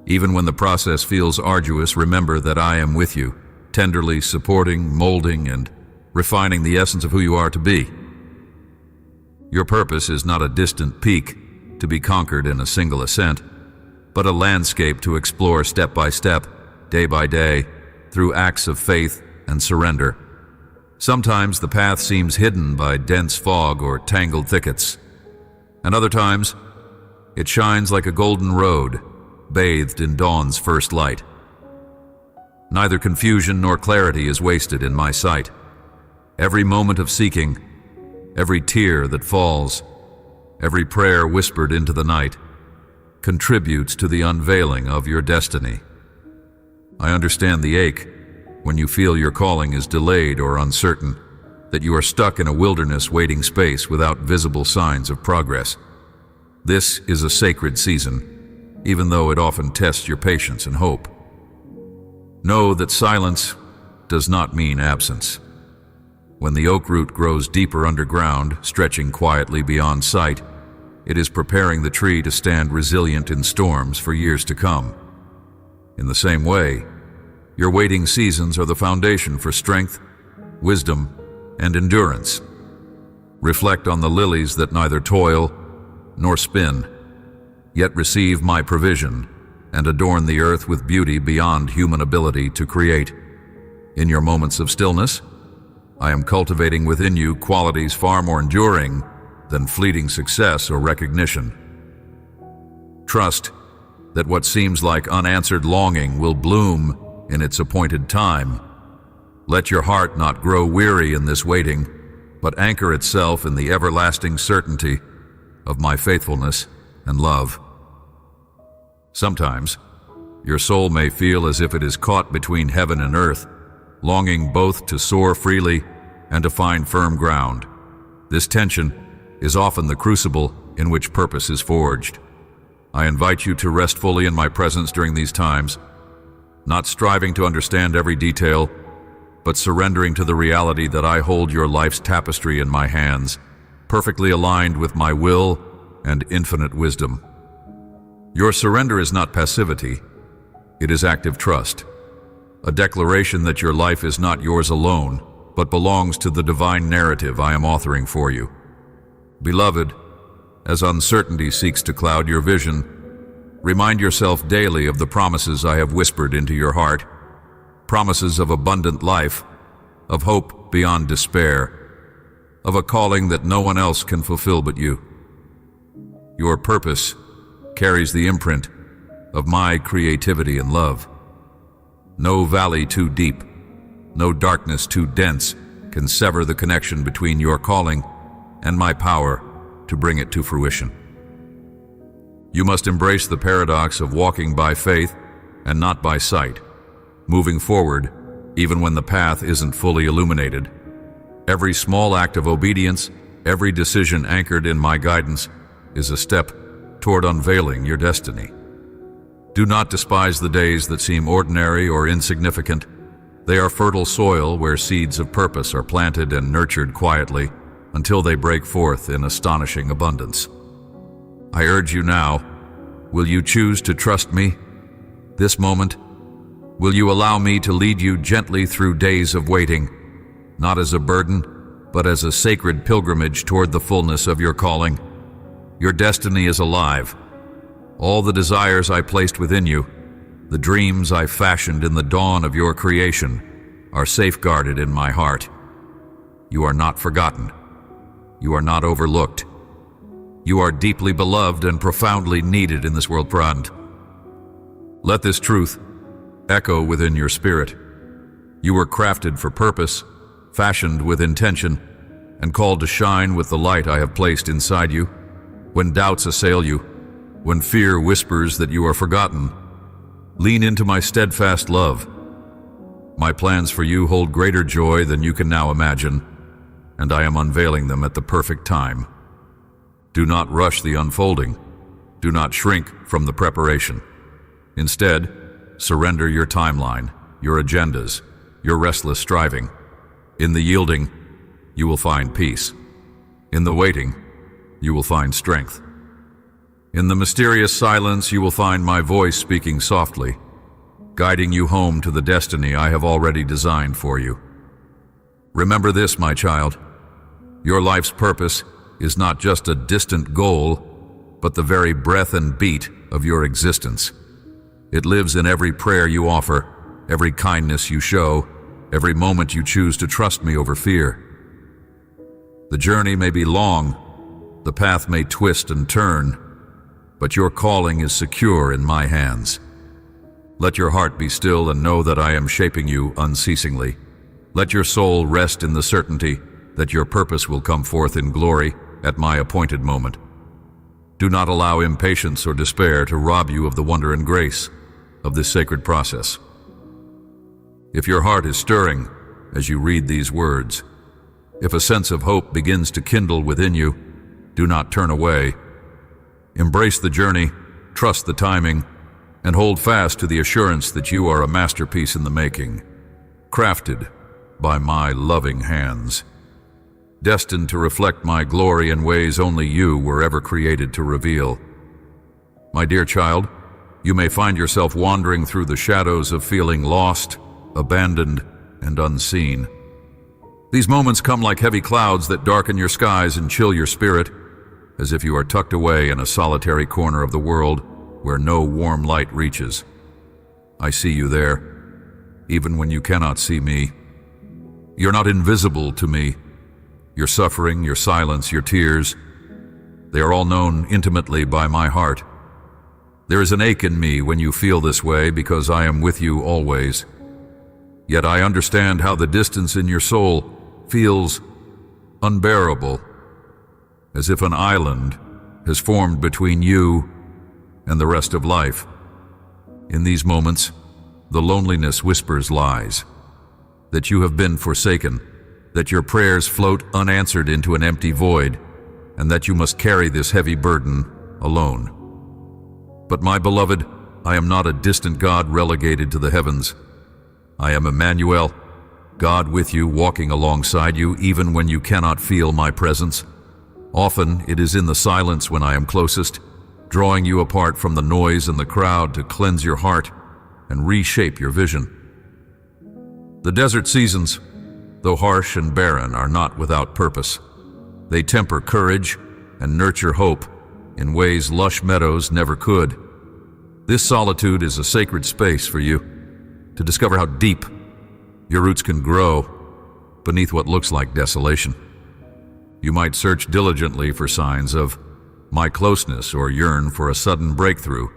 Even when the process feels arduous, remember that I am with you, tenderly supporting, molding, and refining the essence of who you are to be. Your purpose is not a distant peak to be conquered in a single ascent, but a landscape to explore step by step, day by day, through acts of faith and surrender. Sometimes the path seems hidden by dense fog or tangled thickets, and other times it shines like a golden road, bathed in dawn's first light. Neither confusion nor clarity is wasted in my sight. Every moment of seeking, every tear that falls, every prayer whispered into the night, contributes to the unveiling of your destiny. I understand the ache when you feel your calling is delayed or uncertain, that you are stuck in a wilderness waiting space without visible signs of progress. This is a sacred season, even though it often tests your patience and hope. Know that silence does not mean absence. When the oak root grows deeper underground, stretching quietly beyond sight, it is preparing the tree to stand resilient in storms for years to come. In the same way, your waiting seasons are the foundation for strength, wisdom, and endurance. Reflect on the lilies that neither toil nor spin, yet receive my provision and adorn the earth with beauty beyond human ability to create. In your moments of stillness, I am cultivating within you qualities far more enduring than fleeting success or recognition. Trust that what seems like unanswered longing will bloom in its appointed time. Let your heart not grow weary in this waiting, but anchor itself in the everlasting certainty of my faithfulness and love. Sometimes, your soul may feel as if it is caught between heaven and earth, longing both to soar freely and to find firm ground. This tension is often the crucible in which purpose is forged. I invite you to rest fully in my presence during these times, not striving to understand every detail, but surrendering to the reality that I hold your life's tapestry in my hands, perfectly aligned with my will and infinite wisdom. Your surrender is not passivity, it is active trust, a declaration that your life is not yours alone, but belongs to the divine narrative I am authoring for you. Beloved, as uncertainty seeks to cloud your vision, remind yourself daily of the promises I have whispered into your heart, promises of abundant life, of hope beyond despair. of a calling that no one else can fulfill but you. Your purpose carries the imprint of my creativity and love. No valley too deep, no darkness too dense can sever the connection between your calling and my power to bring it to fruition. You must embrace the paradox of walking by faith and not by sight, moving forward even when the path isn't fully illuminated. Every small act of obedience, every decision anchored in my guidance, is a step toward unveiling your destiny. Do not despise the days that seem ordinary or insignificant. They are fertile soil where seeds of purpose are planted and nurtured quietly until they break forth in astonishing abundance. I urge you now, will you choose to trust me this moment? Will you allow me to lead you gently through days of waiting, not as a burden, but as a sacred pilgrimage toward the fullness of your calling? Your destiny is alive. All the desires I placed within you, the dreams I fashioned in the dawn of your creation, are safeguarded in my heart. You are not forgotten. You are not overlooked. You are deeply beloved and profoundly needed in this world. Let this truth echo within your spirit. You were crafted for purpose, fashioned with intention, and called to shine with the light I have placed inside you. When doubts assail you, when fear whispers that you are forgotten, lean into my steadfast love. My plans for you hold greater joy than you can now imagine, and I am unveiling them at the perfect time. Do not rush the unfolding. Do not shrink from the preparation. Instead, surrender your timeline, your agendas, your restless striving. In the yielding, you will find peace. In the waiting, you will find strength. In the mysterious silence, you will find my voice speaking softly, guiding you home to the destiny I have already designed for you. Remember this, my child. Your life's purpose is not just a distant goal, but the very breath and beat of your existence. It lives in every prayer you offer, every kindness you show, every moment you choose to trust me over fear. The journey may be long, the path may twist and turn, but your calling is secure in my hands. Let your heart be still and know that I am shaping you unceasingly. Let your soul rest in the certainty that your purpose will come forth in glory at my appointed moment. Do not allow impatience or despair to rob you of the wonder and grace of this sacred process. If your heart is stirring as you read these words, if a sense of hope begins to kindle within you, do not turn away. Embrace the journey, trust the timing, and hold fast to the assurance that you are a masterpiece in the making, crafted by my loving hands, destined to reflect my glory in ways only you were ever created to reveal. My dear child, you may find yourself wandering through the shadows of feeling lost, abandoned, and unseen. These moments come like heavy clouds that darken your skies and chill your spirit, as if you are tucked away in a solitary corner of the world where no warm light reaches. I see you there, even when you cannot see me. You're not invisible to me. Your suffering, your silence, your tears, they are all known intimately by my heart. There is an ache in me when you feel this way because I am with you always. Yet I understand how the distance in your soul feels unbearable, as if an island has formed between you and the rest of life. In these moments, the loneliness whispers lies, that you have been forsaken, that your prayers float unanswered into an empty void, and that you must carry this heavy burden alone. But my beloved, I am not a distant God relegated to the heavens. I am Emmanuel, God with you, walking alongside you even when you cannot feel my presence. Often it is in the silence when I am closest, drawing you apart from the noise and the crowd to cleanse your heart and reshape your vision. The desert seasons, though harsh and barren, are not without purpose. They temper courage and nurture hope in ways lush meadows never could. This solitude is a sacred space for you to discover how deep your roots can grow beneath what looks like desolation. You might search diligently for signs of my closeness or yearn for a sudden breakthrough,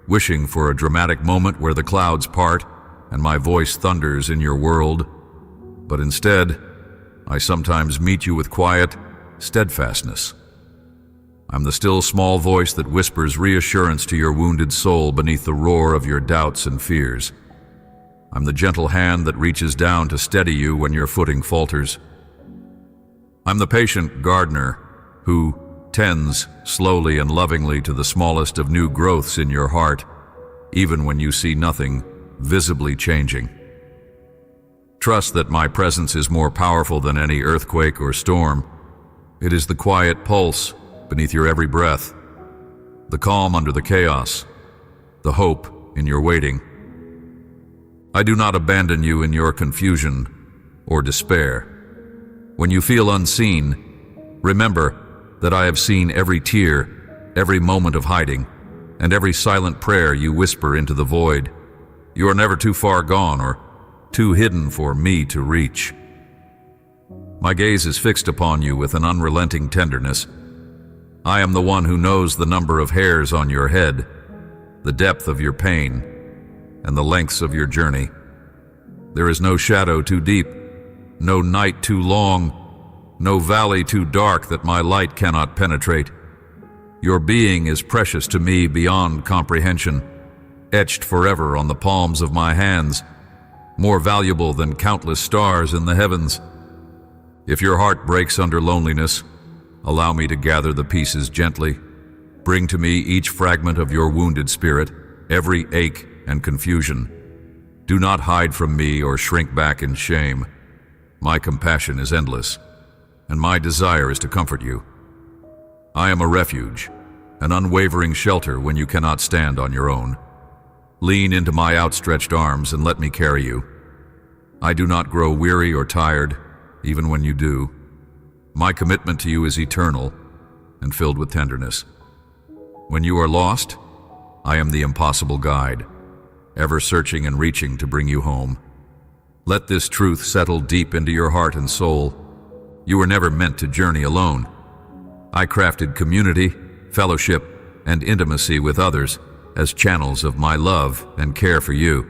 wishing for a dramatic moment where the clouds part and my voice thunders in your world. But instead, I sometimes meet you with quiet steadfastness. I'm the still small voice that whispers reassurance to your wounded soul beneath the roar of your doubts and fears. I'm the gentle hand that reaches down to steady you when your footing falters. I'm the patient gardener who tends slowly and lovingly to the smallest of new growths in your heart, even when you see nothing visibly changing. Trust that my presence is more powerful than any earthquake or storm. It is the quiet pulse beneath your every breath, the calm under the chaos, the hope in your waiting. I do not abandon you in your confusion or despair. When you feel unseen, remember that I have seen every tear, every moment of hiding, and every silent prayer you whisper into the void. You are never too far gone or too hidden for me to reach. My gaze is fixed upon you with an unrelenting tenderness. I am the one who knows the number of hairs on your head, the depth of your pain, and the lengths of your journey. There is no shadow too deep, no night too long, no valley too dark that my light cannot penetrate. Your being is precious to me beyond comprehension, etched forever on the palms of my hands, more valuable than countless stars in the heavens. If your heart breaks under loneliness, allow me to gather the pieces gently. Bring to me each fragment of your wounded spirit, every ache and confusion. Do not hide from me or shrink back in shame. My compassion is endless, and my desire is to comfort you. I am a refuge, an unwavering shelter when you cannot stand on your own. Lean into my outstretched arms and let me carry you. I do not grow weary or tired, even when you do. My commitment to you is eternal and filled with tenderness. When you are lost, I am the impossible guide, ever searching and reaching to bring you home. Let this truth settle deep into your heart and soul. You were never meant to journey alone. I crafted community, fellowship, and intimacy with others as channels of my love and care for you.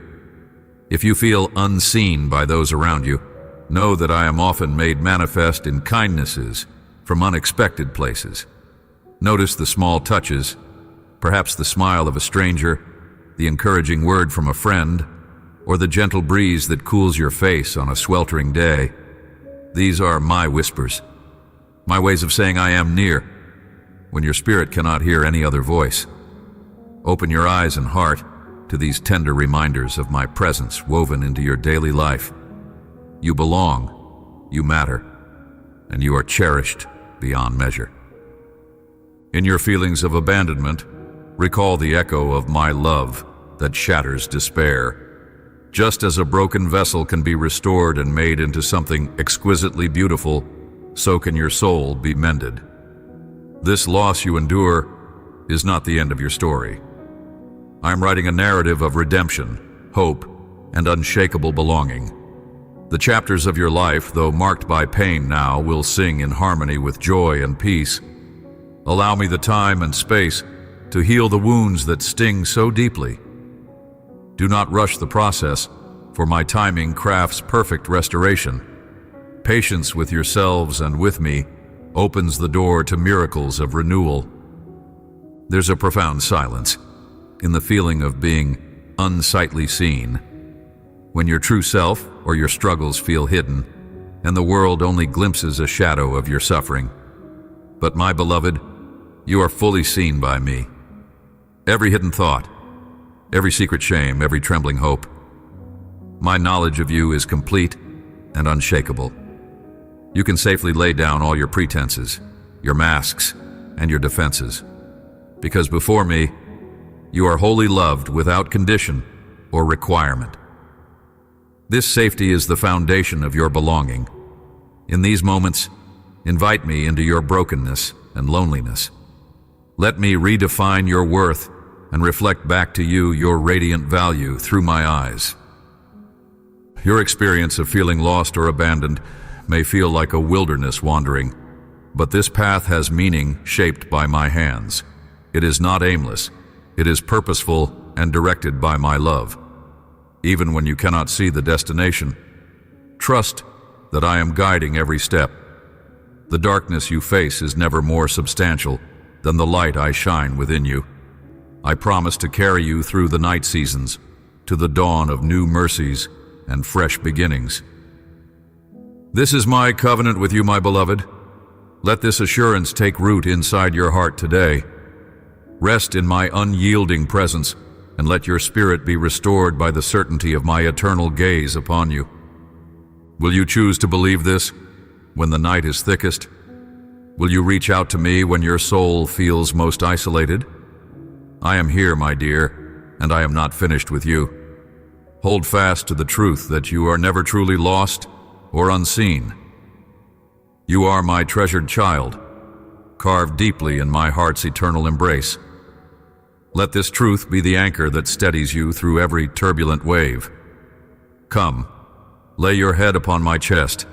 If you feel unseen by those around you, know that I am often made manifest in kindnesses from unexpected places. Notice the small touches, perhaps the smile of a stranger, the encouraging word from a friend, or the gentle breeze that cools your face on a sweltering day. These are my whispers, my ways of saying I am near, when your spirit cannot hear any other voice. Open your eyes and heart to these tender reminders of my presence woven into your daily life. You belong, you matter, and you are cherished beyond measure. In your feelings of abandonment, recall the echo of my love that shatters despair. Just as a broken vessel can be restored and made into something exquisitely beautiful, so can your soul be mended. This loss you endure is not the end of your story. I am writing a narrative of redemption, hope, and unshakable belonging. The chapters of your life, though marked by pain now, will sing in harmony with joy and peace. Allow me the time and space to heal the wounds that sting so deeply. Do not rush the process, for my timing crafts perfect restoration. Patience with yourselves and with me opens the door to miracles of renewal. There's a profound silence in the feeling of being unsightly seen, when your true self or your struggles feel hidden, and the world only glimpses a shadow of your suffering. But my beloved, you are fully seen by me. Every hidden thought, every secret shame, every trembling hope. My knowledge of you is complete and unshakable. You can safely lay down all your pretenses, your masks, and your defenses, because before me, you are wholly loved without condition or requirement. This safety is the foundation of your belonging. In these moments, invite me into your brokenness and loneliness. Let me redefine your worth and reflect back to you your radiant value through my eyes. Your experience of feeling lost or abandoned may feel like a wilderness wandering, But this path has meaning shaped by my hands. It is not aimless. It is purposeful and directed by my love. Even when you cannot see the destination, trust that I am guiding every step. The darkness you face is never more substantial than the light I shine within you. I promise to carry you through the night seasons, to the dawn of new mercies and fresh beginnings. This is my covenant with you, my beloved. Let this assurance take root inside your heart today. Rest in my unyielding presence, and let your spirit be restored by the certainty of my eternal gaze upon you. Will you choose to believe this when the night is thickest? Will you reach out to me when your soul feels most isolated? I am here, my dear, and I am not finished with you. Hold fast to the truth that you are never truly lost or unseen. You are my treasured child, carved deeply in my heart's eternal embrace. Let this truth be the anchor that steadies you through every turbulent wave. Come, lay your head upon my chest.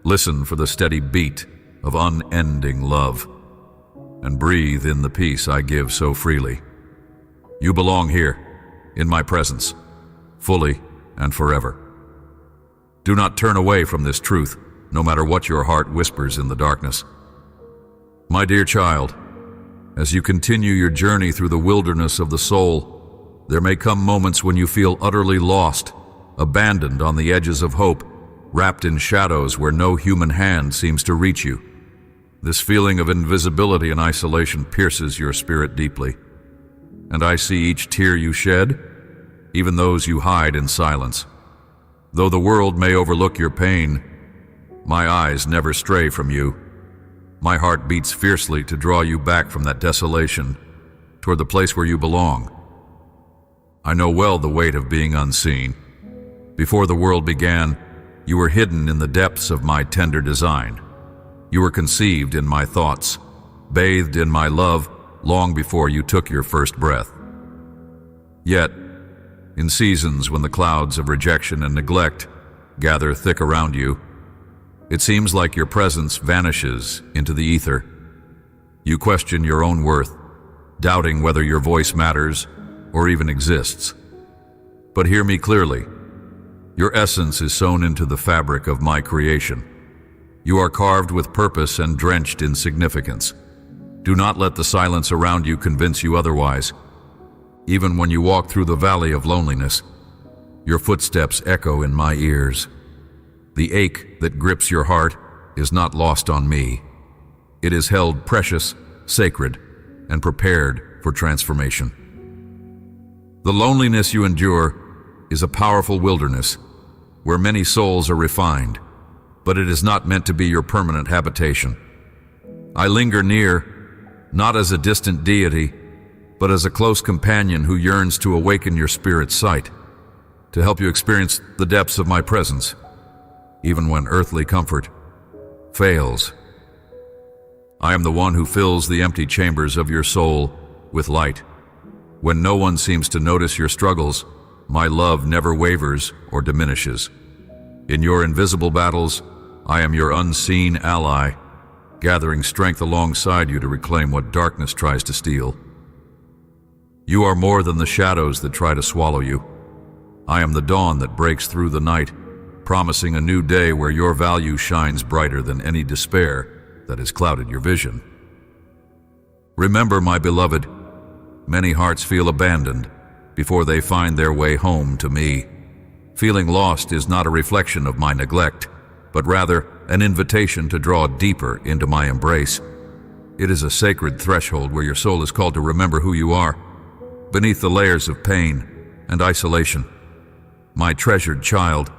Listen for the steady beat of unending love, and breathe in the peace I give so freely. You belong here, in my presence, fully and forever. Do not turn away from this truth, no matter what your heart whispers in the darkness. My dear child, as you continue your journey through the wilderness of the soul, there may come moments when you feel utterly lost, abandoned on the edges of hope, wrapped in shadows where no human hand seems to reach you. This feeling of invisibility and isolation pierces your spirit deeply, and I see each tear you shed, even those you hide in silence. Though the world may overlook your pain, my eyes never stray from you. My heart beats fiercely to draw you back from that desolation toward the place where you belong. I know well the weight of being unseen. Before the world began, you were hidden in the depths of my tender design. You were conceived in my thoughts, bathed in my love long before you took your first breath. Yet, in seasons when the clouds of rejection and neglect gather thick around you, it seems like your presence vanishes into the ether. You question your own worth, doubting whether your voice matters or even exists. But hear me clearly. Your essence is sewn into the fabric of my creation. You are carved with purpose and drenched in significance. Do not let the silence around you convince you otherwise. Even when you walk through the valley of loneliness, your footsteps echo in my ears. The ache that grips your heart is not lost on me. It is held precious, sacred, and prepared for transformation. The loneliness you endure is a powerful wilderness where many souls are refined, but it is not meant to be your permanent habitation. I linger near, not as a distant deity, but as a close companion who yearns to awaken your spirit's sight, to help you experience the depths of my presence, even when earthly comfort fails. I am the one who fills the empty chambers of your soul with light. When no one seems to notice your struggles, my love never wavers or diminishes. In your invisible battles, I am your unseen ally, gathering strength alongside you to reclaim what darkness tries to steal. You are more than the shadows that try to swallow you. I am the dawn that breaks through the night, promising a new day where your value shines brighter than any despair that has clouded your vision. Remember, my beloved, many hearts feel abandoned before they find their way home to me. Feeling lost is not a reflection of my neglect, but rather an invitation to draw deeper into my embrace. It is a sacred threshold where your soul is called to remember who you are, beneath the layers of pain and isolation. My treasured child,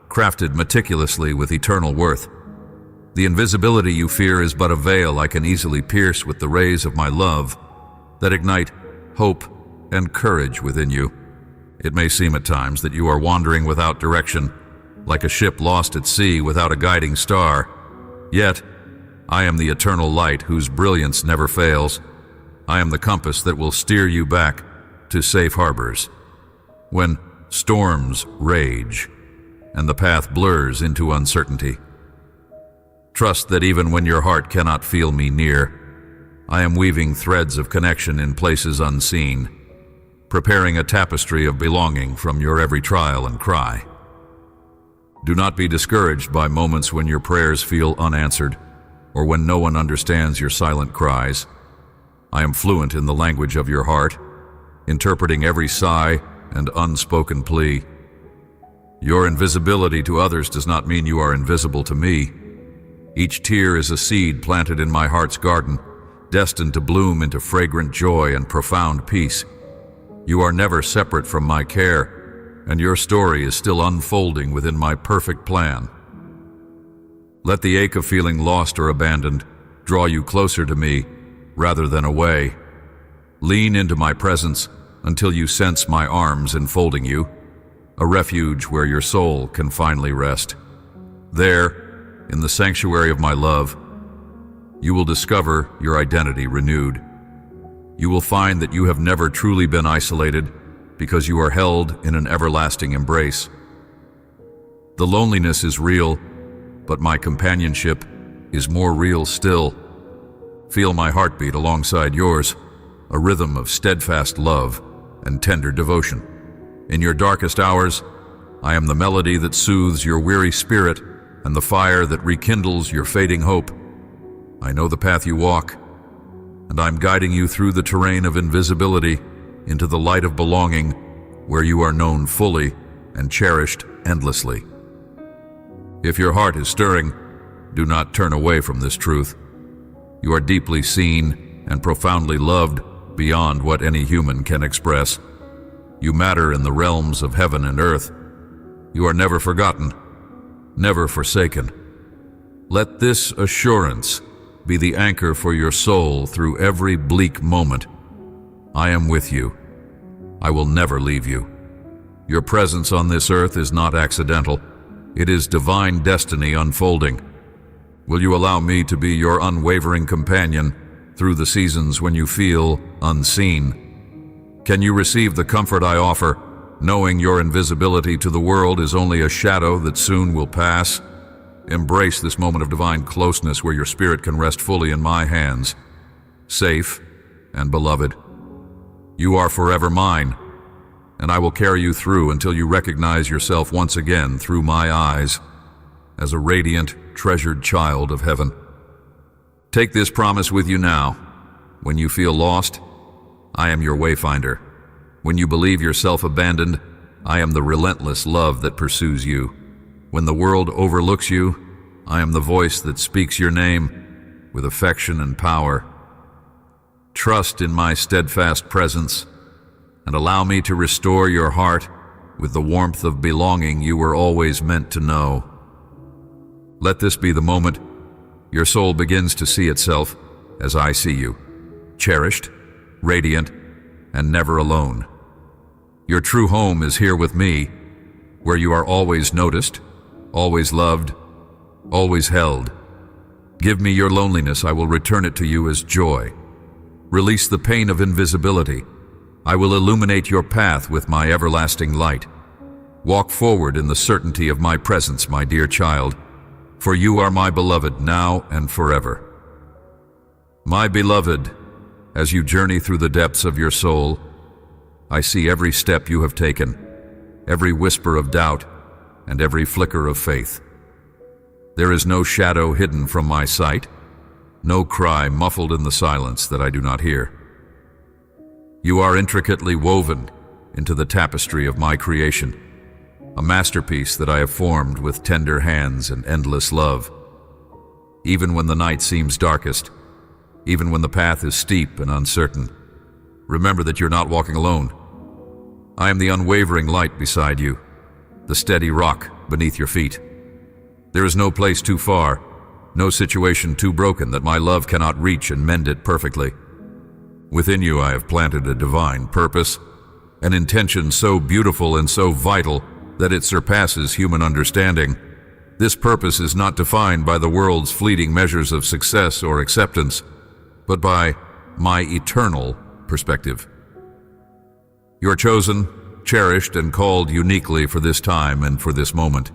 crafted meticulously with eternal worth. The invisibility you fear is but a veil I can easily pierce with the rays of my love that ignite hope and courage within you. It may seem at times that you are wandering without direction, like a ship lost at sea without a guiding star. Yet, I am the eternal light whose brilliance never fails. I am the compass that will steer you back to safe harbors. When storms rage and the path blurs into uncertainty, Trust that even when your heart cannot feel me near, I am weaving threads of connection in places unseen, preparing a tapestry of belonging from your every trial and cry. Do not be discouraged by moments when your prayers feel unanswered, or when no one understands your silent cries. I am fluent in the language of your heart, interpreting every sigh and unspoken plea. Your invisibility to others does not mean you are invisible to me. Each tear is a seed planted in my heart's garden, destined to bloom into fragrant joy and profound peace. You are never separate from my care, and your story is still unfolding within my perfect plan. Let the ache of feeling lost or abandoned draw you closer to me rather than away. Lean into my presence until you sense my arms enfolding you, a refuge where your soul can finally rest. There, in the sanctuary of my love, you will discover your identity renewed. You will find that you have never truly been isolated because you are held in an everlasting embrace. The loneliness is real, but my companionship is more real still. Feel my heartbeat alongside yours, a rhythm of steadfast love and tender devotion. In your darkest hours, I am the melody that soothes your weary spirit and the fire that rekindles your fading hope. I know the path you walk, and I'm guiding you through the terrain of invisibility into the light of belonging, where you are known fully and cherished endlessly. If your heart is stirring, do not turn away from this truth. You are deeply seen and profoundly loved beyond what any human can express. You matter in the realms of heaven and earth. You are never forgotten, never forsaken. Let this assurance be the anchor for your soul through every bleak moment. I am with you. I will never leave you. Your presence on this earth is not accidental. It is divine destiny unfolding. Will you allow me to be your unwavering companion through the seasons when you feel unseen? Can you receive the comfort I offer, knowing your invisibility to the world is only a shadow that soon will pass? Embrace this moment of divine closeness where your spirit can rest fully in my hands, safe and beloved. You are forever mine, and I will carry you through until you recognize yourself once again through my eyes as a radiant, treasured child of heaven. Take this promise with you now. When you feel lost, I am your wayfinder. When you believe yourself abandoned, I am the relentless love that pursues you. When the world overlooks you, I am the voice that speaks your name with affection and power. Trust in my steadfast presence and allow me to restore your heart with the warmth of belonging you were always meant to know. Let this be the moment your soul begins to see itself as I see you, cherished, radiant, and never alone. Your true home is here with me, where you are always noticed, always loved, always held. Give me your loneliness, I will return it to you as joy. Release the pain of invisibility. I will illuminate your path with my everlasting light. Walk forward in the certainty of my presence, my dear child, for you are my beloved now and forever. My beloved, as you journey through the depths of your soul, I see every step you have taken, every whisper of doubt, and every flicker of faith. There is no shadow hidden from my sight, no cry muffled in the silence that I do not hear. You are intricately woven into the tapestry of my creation, a masterpiece that I have formed with tender hands and endless love. Even when the night seems darkest, even when the path is steep and uncertain, remember that you're not walking alone. I am the unwavering light beside you, the steady rock beneath your feet. There is no place too far, no situation too broken that my love cannot reach and mend it perfectly. Within you I have planted a divine purpose, an intention so beautiful and so vital that it surpasses human understanding. This purpose is not defined by the world's fleeting measures of success or acceptance, but by my eternal perspective. You're chosen, cherished, and called uniquely for this time and for this moment.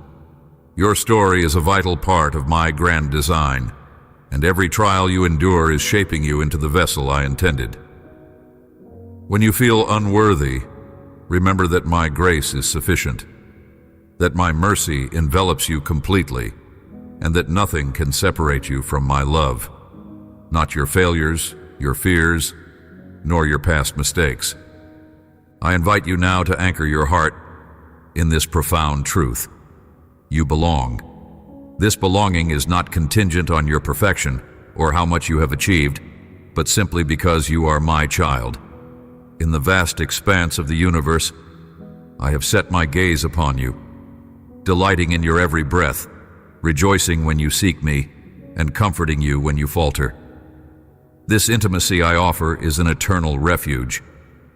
Your story is a vital part of my grand design, and every trial you endure is shaping you into the vessel I intended. When you feel unworthy, remember that my grace is sufficient, that my mercy envelops you completely, and that nothing can separate you from my love, not your failures, your fears, nor your past mistakes. I invite you now to anchor your heart in this profound truth. You belong. This belonging is not contingent on your perfection or how much you have achieved, but simply because you are my child. In the vast expanse of the universe, I have set my gaze upon you, delighting in your every breath, rejoicing when you seek me, and comforting you when you falter. This intimacy I offer is an eternal refuge,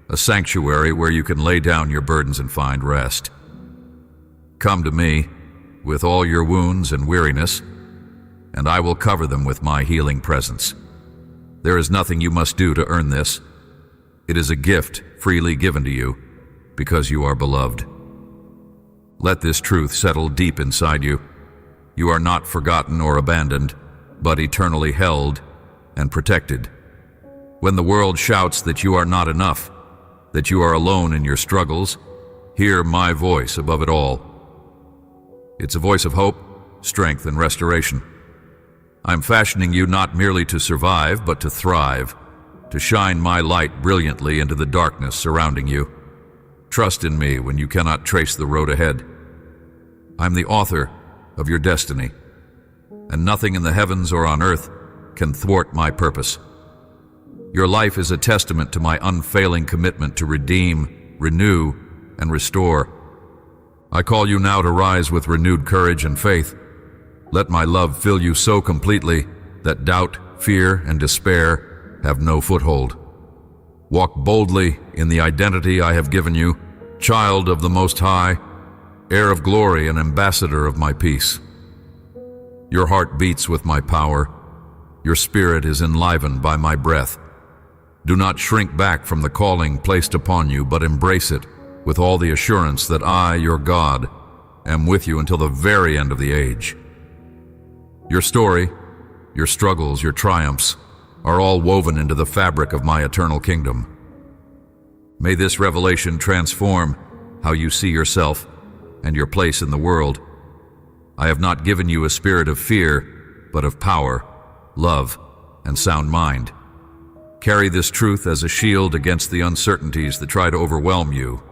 a sanctuary where you can lay down your burdens and find rest. Come to me with all your wounds and weariness, and I will cover them with my healing presence. There is nothing you must do to earn this. It is a gift freely given to you because you are beloved. Let this truth settle deep inside you. You are not forgotten or abandoned, but eternally held and protected. When the world shouts that you are not enough, that you are alone in your struggles, hear my voice above it all. It's a voice of hope, strength, and restoration. I'm fashioning you not merely to survive, but to thrive, to shine my light brilliantly into the darkness surrounding you. Trust in me when you cannot trace the road ahead. I'm the author of your destiny, and nothing in the heavens or on earth can thwart my purpose. Your life is a testament to my unfailing commitment to redeem, renew, and restore. I call you now to rise with renewed courage and faith. Let my love fill you so completely that doubt, fear, and despair have no foothold. Walk boldly in the identity I have given you, child of the Most High, heir of glory and ambassador of my peace. Your heart beats with my power. Your spirit is enlivened by my breath. Do not shrink back from the calling placed upon you, but embrace it with all the assurance that I, your God, am with you until the very end of the age. Your story, your struggles, your triumphs are all woven into the fabric of my eternal kingdom. May this revelation transform how you see yourself and your place in the world. I have not given you a spirit of fear, but of power, love, and sound mind. Carry this truth as a shield against the uncertainties that try to overwhelm you.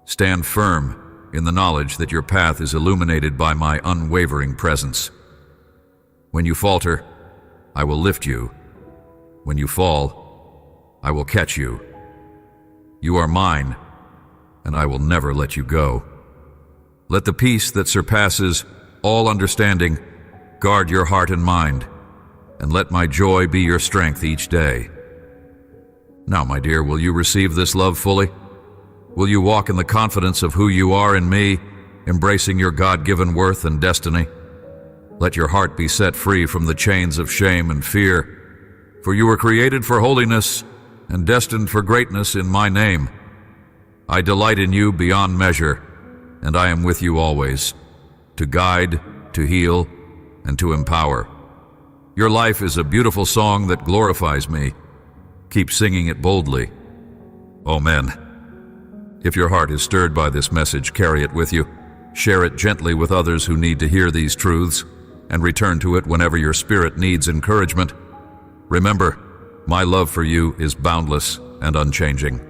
Stand firm in the knowledge that your path is illuminated by my unwavering presence. When you falter, I will lift you. When you fall, I will catch you. You are mine, and I will never let you go. Let the peace that surpasses all understanding guard your heart and mind, and let my joy be your strength each day. Now, my dear, will you receive this love fully? Will you walk in the confidence of who you are in me, embracing your God-given worth and destiny? Let your heart be set free from the chains of shame and fear, for you were created for holiness and destined for greatness in my name. I delight in you beyond measure, and I am with you always, to guide, to heal, and to empower. Your life is a beautiful song that glorifies me. Keep singing it boldly. Amen. If your heart is stirred by this message, carry it with you. Share it gently with others who need to hear these truths, and return to it whenever your spirit needs encouragement. Remember, my love for you is boundless and unchanging.